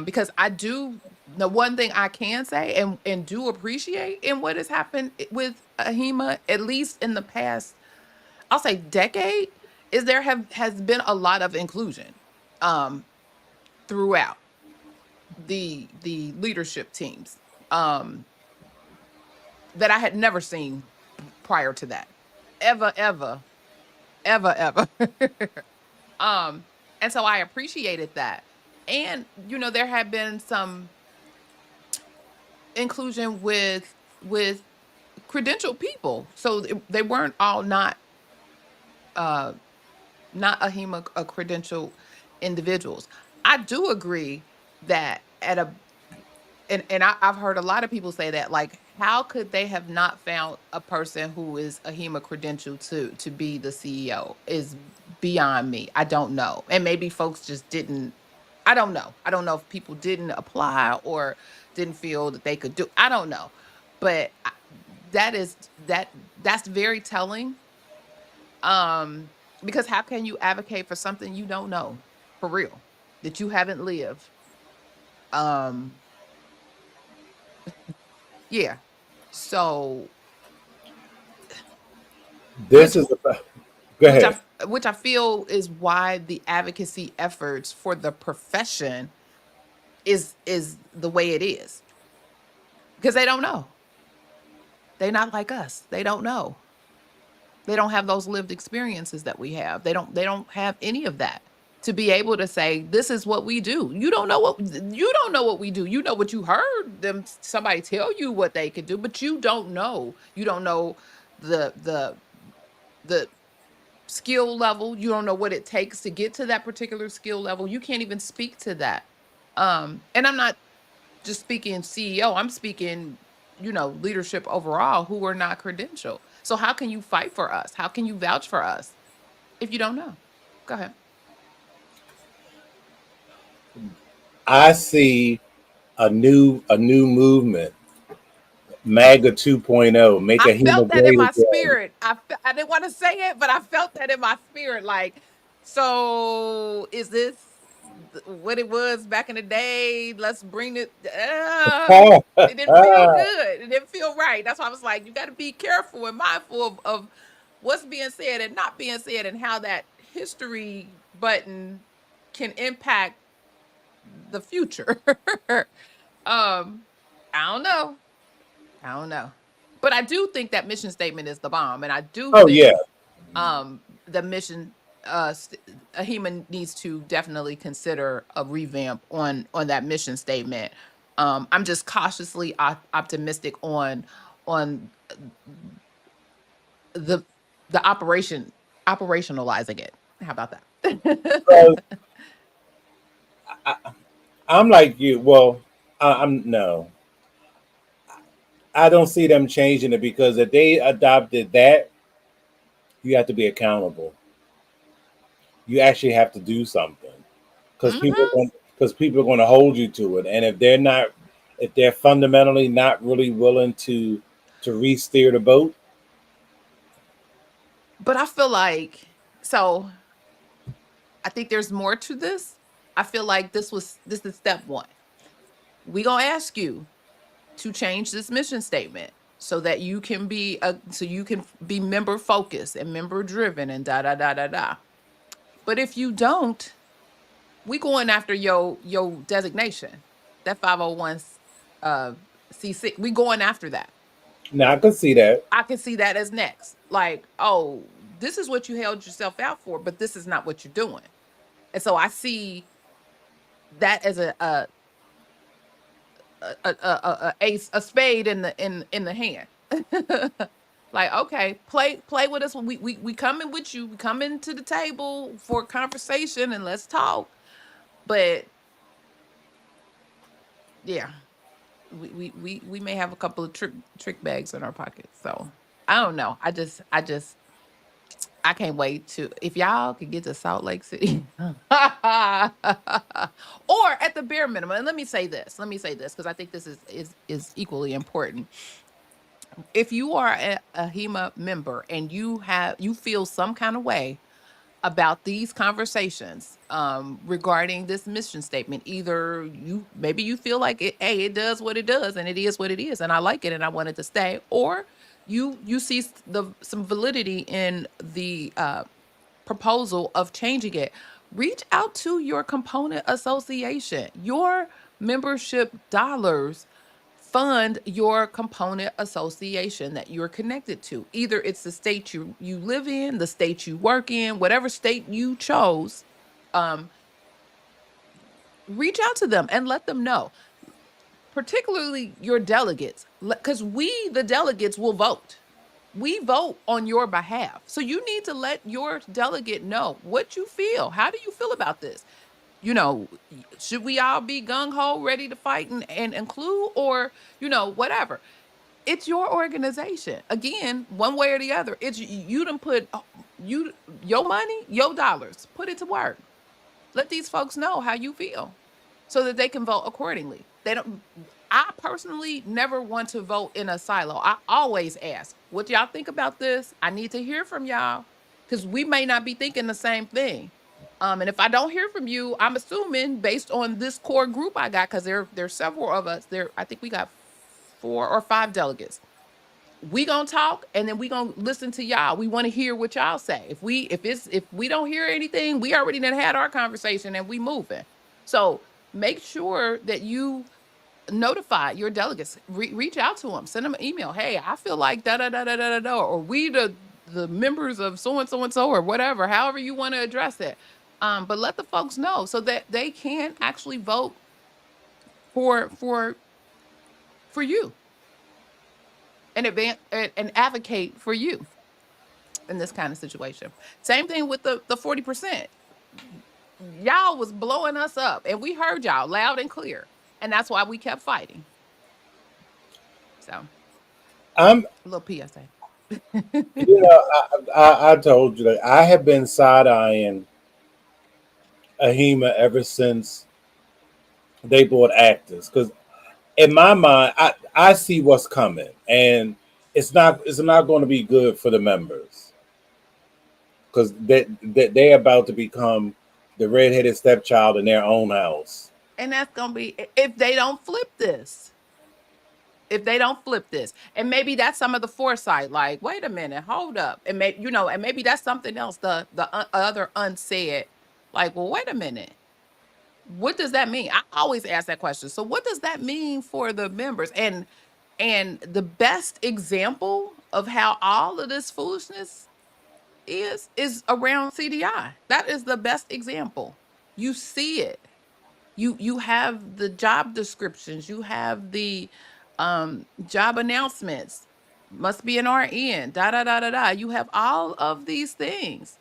A: because I do, the one thing I can say and do appreciate in what has happened with AHIMA, at least in the past, I'll say decade, is there has been a lot of inclusion um throughout the leadership teams um that I had never seen prior to that. Ever, ever, ever, ever. um, and so I appreciated that. And there had been some inclusion with credentialed people. So they weren't all uh not AHIMA credentialed individuals. I do agree that I've heard a lot of people say that, like, how could they have not found a person who is a HEMA credential to be the CEO is beyond me. I don't know. And maybe folks just didn't. I don't know. I don't know if people didn't apply or didn't feel that they could do. I don't know. But that's very telling. Because how can you advocate for something you don't know for real, that you haven't lived? Um, yeah. So
B: This
A: which
B: is go
A: which
B: ahead.
A: I feel is why the advocacy efforts for the profession is the way it is, because they don't know. They're not like us. They don't know. They don't have those lived experiences that we have. They don't have any of that. to be able to say, this is what we do. You don't know what we do. You know what you heard somebody tell you what they could do, but you don't know. You don't know the skill level. You don't know what it takes to get to that particular skill level. You can't even speak to that. And I'm not just speaking CEO, I'm speaking, leadership overall who are not credentialed. So how can you fight for us? How can you vouch for us if you don't know? Go ahead.
B: I see a new movement, MAGA 2.0, make
A: I
B: a HEMA
A: felt that in
B: great
A: my
B: again.
A: spirit. I didn't want to say it, but I felt that in my spirit. Like, so is this what it was back in the day? Let's bring it. It didn't feel good. It didn't feel right. That's why I was like, you got to be careful and mindful of what's being said and not being said, and how that history button can impact the future. I don't know. I don't know. But I do think that mission statement is the bomb. And I do
B: Oh
A: think
B: yeah.
A: the mission HEMA needs to definitely consider a revamp on that mission statement. I'm just cautiously optimistic on the operationalizing it. How about that?
B: So I'm like you. Well, I'm no. I don't see them changing it, because if they adopted that, you have to be accountable. You actually have to do something, because
A: Mhm.
B: people are going to hold you to it. And if they're fundamentally not really willing to re-steer the boat.
A: But I feel like, so I think there's more to this. I feel like this is step one. We gonna ask you to change this mission statement so that you can be member focused and member driven and da da da da da. But if you don't, we going after your designation, that 501 C6. We going after that.
B: Now I could see that.
A: I can see that as next. Like, oh, this is what you held yourself out for, but this is not what you're doing. And so I see that as a spade in the hand. Like, okay, play with us. We coming with you. We coming to the table for a conversation and let's talk. But yeah, we may have a couple of trick bags in our pockets. So I don't know. I can't wait to, if y'all could get to Salt Lake City, or at the bare minimum. And let me say this, because I think this is equally important. If you are a HEMA member and you feel some kind of way about these conversations regarding this mission statement, either maybe you feel like it does what it does and it is what it is, and I like it and I want it to stay, or you see some validity in the proposal of changing it, reach out to your component association. Your membership dollars fund your component association that you're connected to. Either it's the state you live in, the state you work in, whatever state you chose. Reach out to them and let them know, particularly your delegates, because we, the delegates, will vote. We vote on your behalf. So you need to let your delegate know what you feel. How do you feel about this? Should we all be gung-ho, ready to fight and include, or, whatever? It's your organization. Again, one way or the other. It's you done put your money, your dollars, put it to work. Let these folks know how you feel so that they can vote accordingly. I personally never want to vote in a silo. I always ask, what do y'all think about this? I need to hear from y'all, because we may not be thinking the same thing. And if I don't hear from you, I'm assuming based on this core group I got, because there's several of us there. I think we got 4 or 5 delegates. We gonna talk, and then we gonna listen to y'all. We want to hear what y'all say. If we don't hear anything, we already done had our conversation and we moving. So make sure that you notify your delegates. Reach out to them. Send them an email. Hey, I feel like da da da da da da, or we the members of so and so and so, or whatever. However you want to address it. But let the folks know so that they can actually vote for you and advocate for you in this kind of situation. Same thing with the 40%. Y'all was blowing us up, and we heard y'all loud and clear, and that's why we kept fighting. So,
B: I'm,
A: a little PSA.
B: you know, I told you that I have been side-eyeing AHIMA ever since they bought actors, because in my mind, I see what's coming, and it's not going to be good for the members, because they're about to become the redheaded stepchild in their own house.
A: And that's gonna be if they don't flip this. If they don't flip this, and maybe that's some of the foresight. Like, wait a minute, hold up, and maybe and maybe that's something else. The other unsaid. Like, well, wait a minute. What does that mean? I always ask that question. So, what does that mean for the members? And the best example of how all of this foolishness is around CDI. That is the best example. You see it. You have the job descriptions, you have the job announcements, must be an RN, da da da da da. You have all of these things.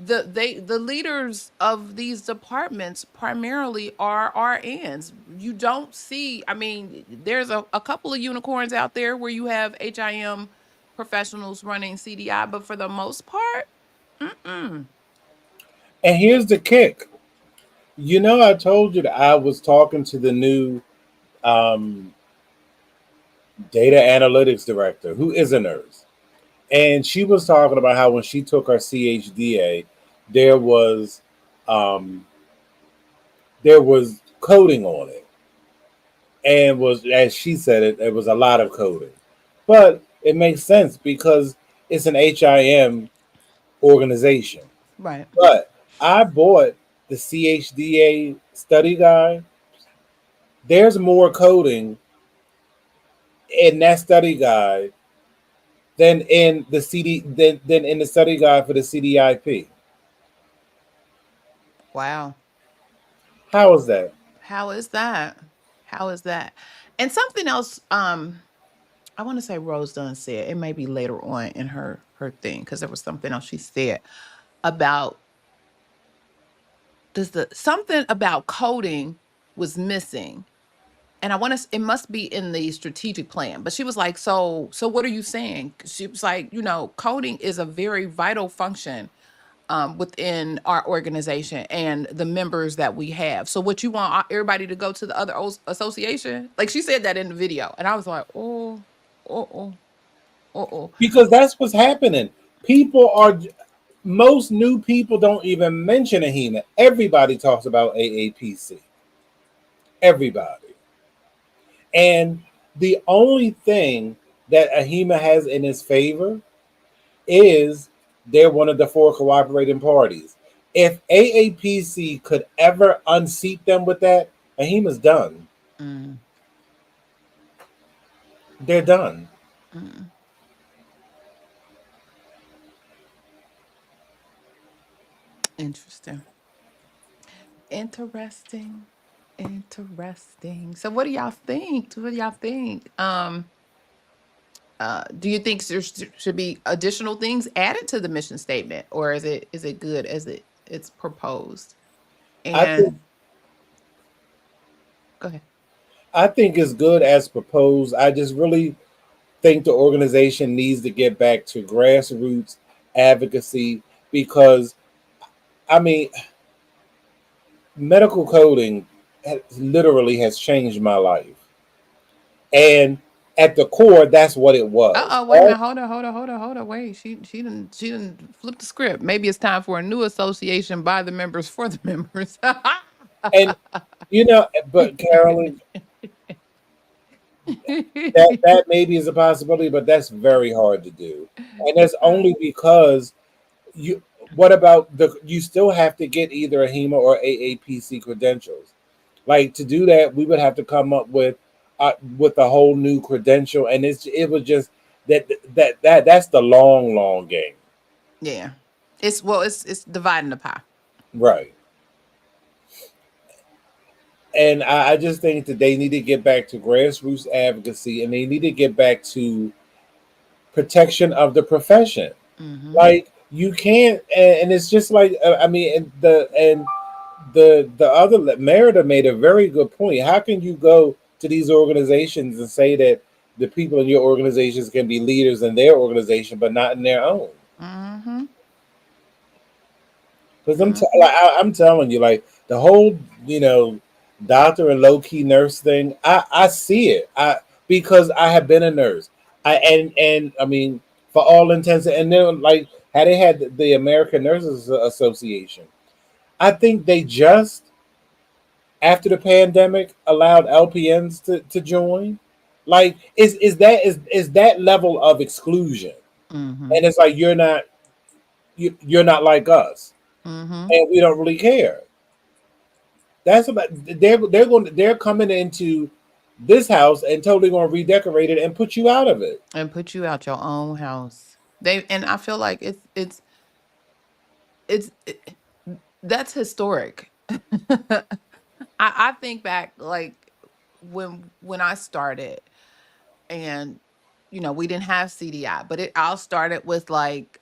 A: The leaders of these departments primarily are RNs. You don't see, I mean, there's a couple of unicorns out there where you have HIM professionals running CDI, but for the most part,
B: And here's the kick. I told you that I was talking to the new data analytics director, who is a nurse. And she was talking about how when she took her CHDA, there was coding on it. And was, as she said it was a lot of coding. But it makes sense because it's an HIM organization.
A: right.
B: But I bought the CHDA study guide. There's more coding in that study guide than in the than in the study guide for the CDIP.
A: Wow.
B: How is that?
A: How is that? How is that? And something else, I want to say Rose Dunn said, it may be later on in her thing, because there was something else she said about something about coding was missing. And I want to, it must be in the strategic plan. But she was like, so what are you saying? She was like, coding is a very vital function within our organization and the members that we have. So what you want everybody to go to the other association? Like she said that in the video. And I was like,
B: Because that's what's happening. Most new people don't even mention AHIMA. Everybody talks about AAPC. Everybody. And the only thing that AHIMA has in its favor is they're one of the 4 cooperating parties. If AAPC could ever unseat them with that, AHIMA's done. They're done.
A: Interesting. So what do y'all think? Do you think there should be additional things added to the mission statement, or is it good as it's proposed? And go ahead.
B: I think it's good as proposed. I just really think the organization needs to get back to grassroots advocacy because, I mean, medical coding literally has changed my life. And at the core, that's what it was.
A: Wait a minute. Hold on. Wait, she didn't flip the script. Maybe it's time for a new association by the members for the members.
B: And but Carolyn, that maybe is a possibility, but that's very hard to do. And that's only because you still have to get either a HEMA or AAPC credentials. Like to do that, we would have to come up with a whole new credential, and it was just that's the long game.
A: Yeah, it's dividing the pie.
B: Right. And I just think that they need to get back to grassroots advocacy, and they need to get back to protection of the profession.
A: Mm-hmm.
B: Like you can't, and it's just like I mean, the other Merida made a very good point. How can you go to these organizations and say that the people in your organizations can be leaders in their organization, but not in their own?
A: Mm-hmm.
B: Because
A: Mm-hmm.
B: I'm telling you, like the whole doctor and low key nurse thing. I see it. Because I have been a nurse. And I mean, for all intents and then like had they had the American Nurses Association, I think they just after the pandemic allowed LPNs to join. Like is that level of exclusion?
A: Mm-hmm.
B: And it's like you're not like us,
A: Mm-hmm.
B: and we don't really care. That's about they're coming into this house and totally going to redecorate it and put you out of it.
A: And put you out your own house. And I feel like it's that's historic. I think back like when I started, and we didn't have CDI, but it all started with like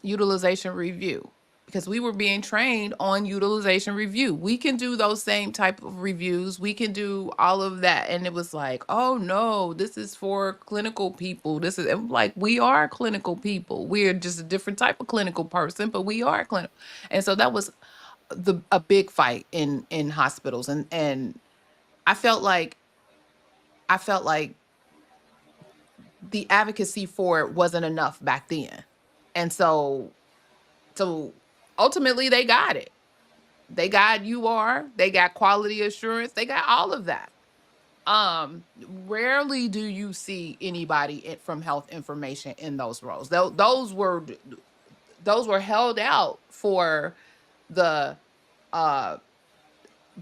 A: utilization review, because we were being trained on utilization review. We can do those same type of reviews, we can do all of that, and it was like, oh no, this is for clinical people. This is, and like, we are clinical people, we're just a different type of clinical person, but we are clinical. And so that was a big fight in hospitals, and I felt like I felt like the advocacy for it wasn't enough back then. And so ultimately they got it. They got they got quality assurance, they got all of that. Rarely do you see anybody from health information in those roles. Those were held out for the uh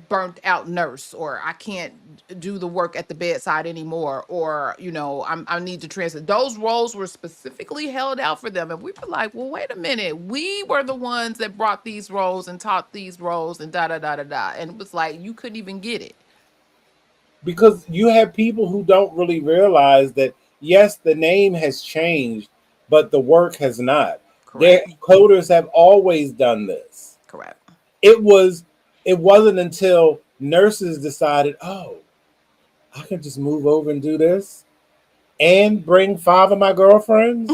A: burnt out nurse, or I can't do the work at the bedside anymore, or I need to transit. Those roles were specifically held out for them, and we were like, well, wait a minute, we were the ones that brought these roles and taught these roles and da da da da da, and it was like you couldn't even get it.
B: Because you have people who don't really realize that yes, the name has changed, but the work has not. Their
A: Correct.
B: coders have always done this.
A: Correct.
B: It was it wasn't until nurses decided, oh, I can just move over and do this and bring five of my girlfriends.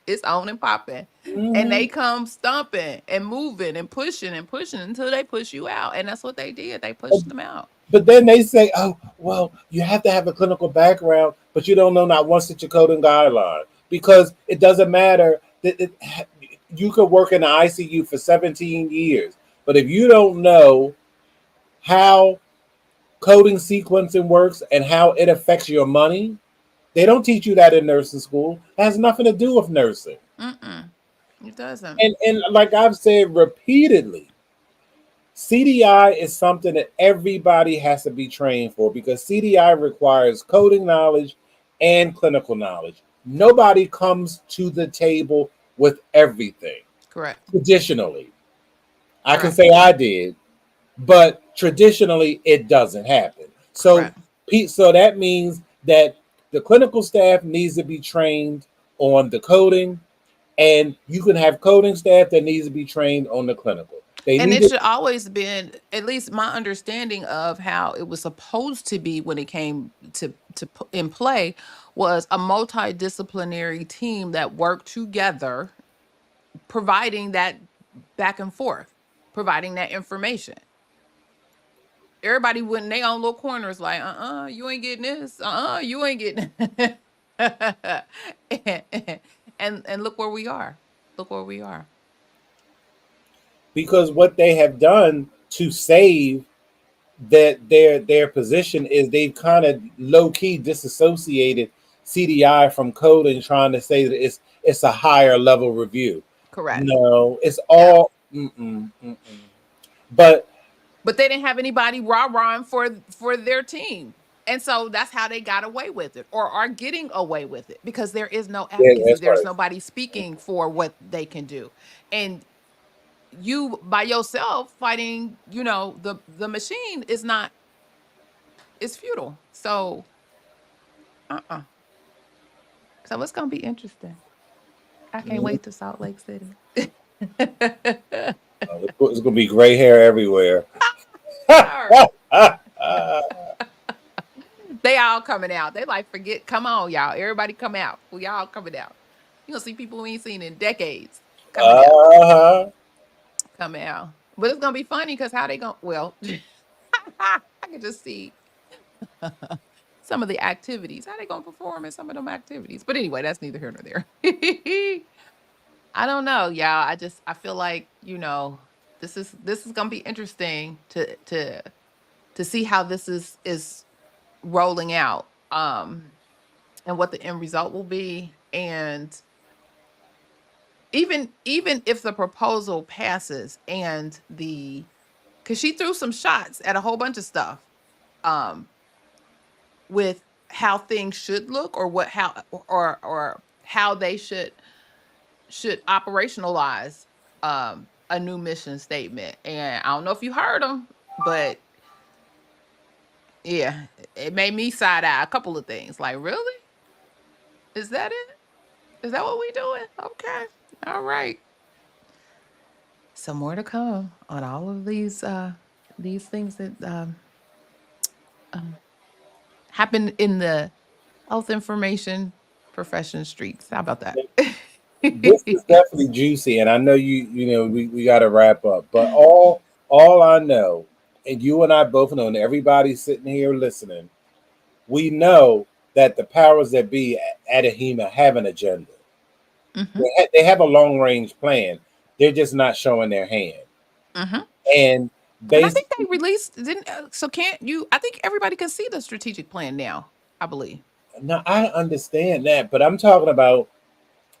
A: It's on and popping, and they
B: Mhm.
A: come stumping and moving and pushing until they push you out, and that's what they did. They pushed them out.
B: But then they say, oh, well, you have to have a clinical background, but you don't know not one such a coding guideline because it doesn't matter that you could work in the ICU for 17 years. But if you don't know how coding sequencing works and how it affects your money, they don't teach you that in nursing school. It has nothing to do with nursing.
A: Mm-mm. It doesn't.
B: And like I've said repeatedly, CDI is something that everybody has to be trained for because CDI requires coding knowledge and clinical knowledge. Nobody comes to the table with everything.
A: Correct.
B: Traditionally, I can
A: Correct.
B: say I did, but traditionally it doesn't happen. So,
A: Correct.
B: so that means that the clinical staff needs to be trained on the coding, and you can have coding staff that needs to be trained on the clinical. They
A: And
B: need
A: it
B: to.
A: should always been, at least my understanding of how it was supposed to be when it came to in play, was a multidisciplinary team that worked together, providing that back and forth, providing that information. Everybody went in their own little corners, like, you ain't getting this, you ain't getting and look where we are. Look where we are.
B: Because what they have done to save that their position is they've kind of low key disassociated CDI from coding, trying to say that it's a higher level review.
A: Correct.
B: No, it's
A: Yeah.
B: all but
A: But they didn't have anybody rah-rahing for their team. And so that's how they got away with it, or are getting away with it, because there is no
B: yeah,
A: advocacy.
B: that's
A: There's
B: right.
A: nobody speaking for what they can do. And you by yourself fighting, the machine is not, it's futile. So, so it's gonna be interesting. I can't wait to Salt Lake City.
B: It's gonna be gray hair everywhere.
A: They all coming out. They like, forget, come on, y'all. Everybody come out. We all coming out. You gonna see people we ain't seen in decades coming out. Coming out. But it's gonna be funny because how they gonna, well, I can just see some of the activities. How they gonna perform in some of them activities. But anyway, that's neither here nor there. I don't know, y'all. I feel like, this is gonna be interesting to see how this is rolling out, and what the end result will be. And even if the proposal passes and because she threw some shots at a whole bunch of stuff, with how things should look, or or how they should operationalize a new mission statement. And I don't know if you heard them, but yeah, it made me side eye a couple of things. Like, really? Is that it? Is that what we doing? Okay. All right. So more to come on all of these things that happen in the health information profession streets. How about that?
B: This is definitely juicy, and I know we got to wrap up. But all I know, and you and I both know, and everybody sitting here listening, we know that the powers that be at AHIMA have an agenda.
A: Mm-hmm.
B: They have a long range plan. They're just not showing their hand.
A: Mm-hmm.
B: And
A: I think they released, so can't you? I think everybody can see the strategic plan now, I believe.
B: No, I understand that, but I'm talking about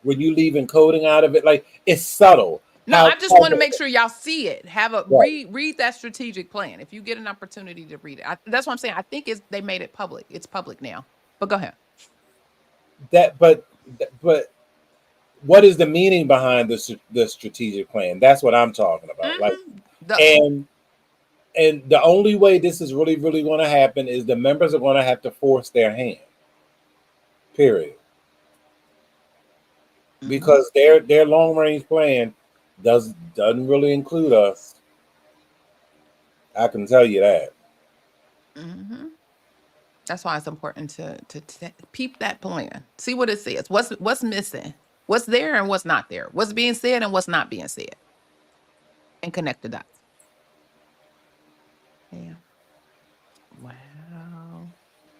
B: when you leaving coding out of it, like it's subtle.
A: No, I just want to make sure y'all see it. Have a read that strategic plan if you get an opportunity to read it. That's what I'm saying. I think they made it public. It's public now. But go ahead.
B: But what is the meaning behind the strategic plan? That's what I'm talking about.
A: Mm-hmm.
B: And the only way this is really, really going to happen is the members are going to have to force their hand. Period. Mm-hmm. Because their long range plan doesn't really include us. I can tell you that.
A: Mm-hmm. That's why it's important to peep that plan. See what it says. What's missing? What's there and what's not there? What's being said and what's not being said? And connect the dots. Yeah. Wow.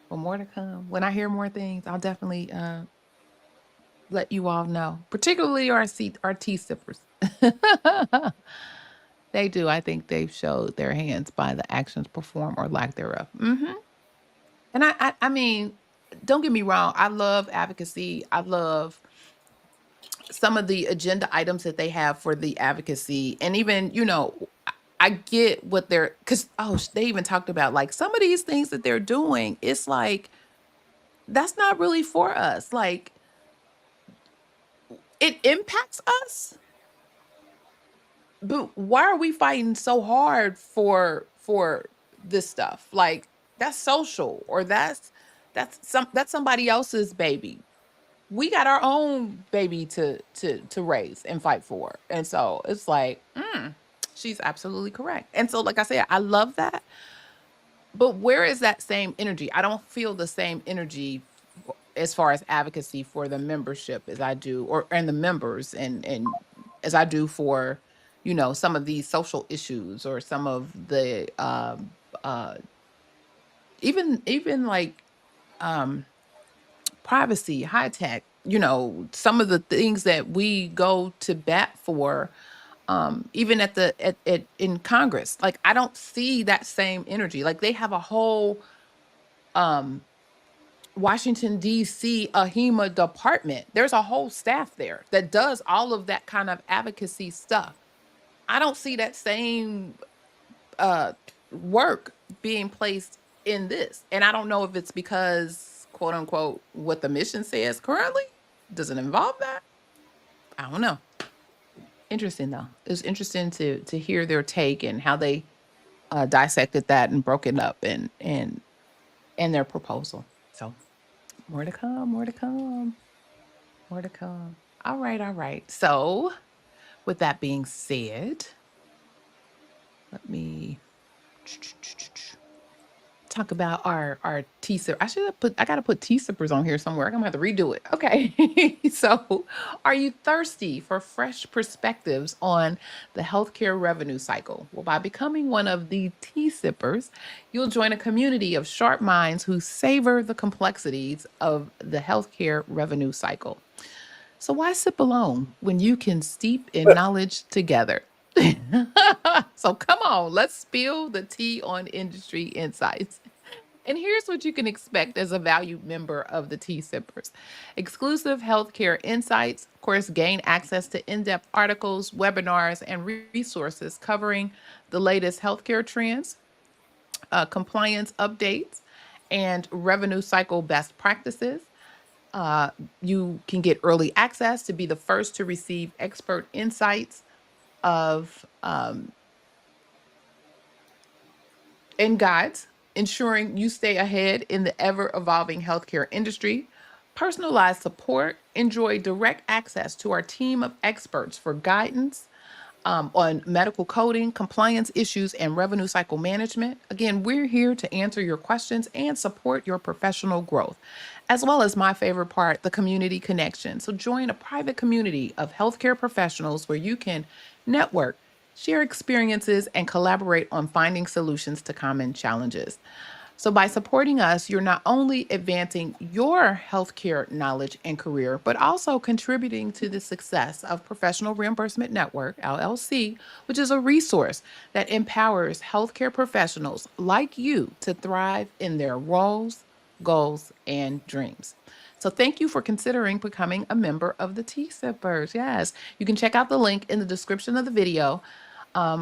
A: Well, more to come. When I hear more things, I'll definitely let you all know. Particularly our tea sippers. They do. I think they've showed their hands by the actions performed or lack thereof. Mm-hmm. And I mean, don't get me wrong. I love advocacy. I love some of the agenda items that they have for the advocacy. And even, I get what because they even talked about like some of these things that they're doing. It's like, that's not really for us. Like, it impacts us. But why are we fighting so hard for this stuff? Like, that's social, or that's somebody else's baby. We got our own baby to raise and fight for. And so it's like, she's absolutely correct. And so, like I said, I love that. But where is that same energy? I don't feel the same energy as far as advocacy for the membership as I do, and the members, and as I do for, some of these social issues, or some of the even like privacy, high tech, some of the things that we go to bat for, even in Congress. Like, I don't see that same energy. Like, they have a whole Washington, D.C. AHIMA department. There's a whole staff there that does all of that kind of advocacy stuff. I don't see that same work being placed in this. And I don't know if it's because, quote unquote, what the mission says currently doesn't involve that. I don't know. Interesting though. It was interesting to hear their take and how they dissected that and broke it up and their proposal. So more to come, more to come, more to come. All right, all right. So with that being said, let me talk about our tea sip. I gotta put tea sippers on here somewhere. I'm gonna have to redo it. Okay. So are you thirsty for fresh perspectives on the healthcare revenue cycle? Well, by becoming one of the tea sippers, you'll join a community of sharp minds who savor the complexities of the healthcare revenue cycle. So why sip alone when you can steep in knowledge together? So come on, let's spill the tea on industry insights. And here's what you can expect as a valued member of the Tea Sippers. Exclusive healthcare insights, of course, gain access to in-depth articles, webinars, and resources covering the latest healthcare trends, compliance updates, and revenue cycle best practices. You can get early access to be the first to receive expert insights of and guides, ensuring you stay ahead in the ever-evolving healthcare industry. Personalized support, enjoy direct access to our team of experts for guidance on medical coding, compliance issues, and revenue cycle management. Again, we're here to answer your questions and support your professional growth, as well as my favorite part, the community connection. So join a private community of healthcare professionals where you can network, share experiences, and collaborate on finding solutions to common challenges. So, by supporting us, you're not only advancing your healthcare knowledge and career, but also contributing to the success of Professional Reimbursement Network, LLC, which is a resource that empowers healthcare professionals like you to thrive in their roles, goals, and dreams. So, thank you for considering becoming a member of the Tea Sippers. Yes, you can check out the link in the description of the video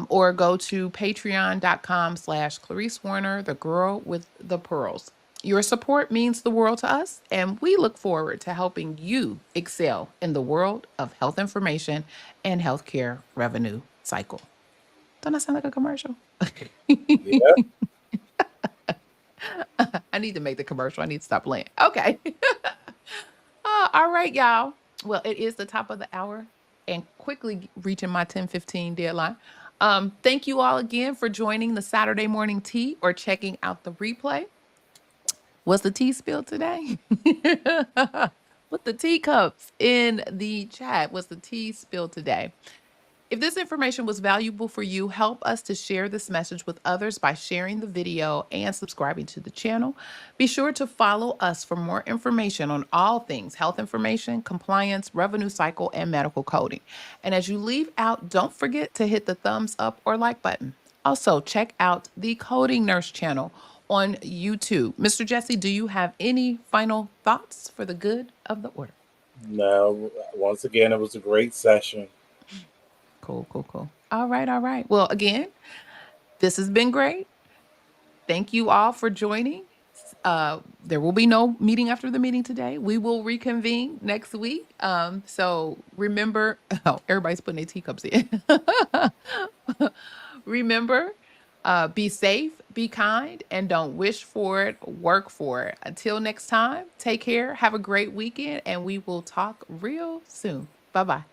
A: or go to patreon.com/Clarice Warner, the girl with the pearls. Your support means the world to us, and we look forward to helping you excel in the world of health information and healthcare revenue cycle. Don't that sound like a commercial?
B: Yeah.
A: I need to make the commercial. I need to stop playing. Okay. All right, y'all. Well, it is the top of the hour and quickly reaching my 10:15 deadline. Thank you all again for joining the Saturday morning tea or checking out the replay. Was the tea spilled today? Put the teacups in the chat. Was the tea spilled today? If this information was valuable for you, help us to share this message with others by sharing the video and subscribing to the channel. Be sure to follow us for more information on all things health information, compliance, revenue cycle, and medical coding. And as you leave out, don't forget to hit the thumbs up or like button. Also, check out the Coding Nurse channel on YouTube. Mr. Jesse, do you have any final thoughts for the good of the order?
B: No, once again, it was a great session.
A: Cool, cool, cool. All right, all right. Well, again, this has been great. Thank you all for joining. There will be no meeting after the meeting today. We will reconvene next week. So remember, oh, everybody's putting their teacups in. Remember, be safe, be kind, and don't wish for it, work for it. Until next time, take care, have a great weekend, and we will talk real soon. Bye-bye.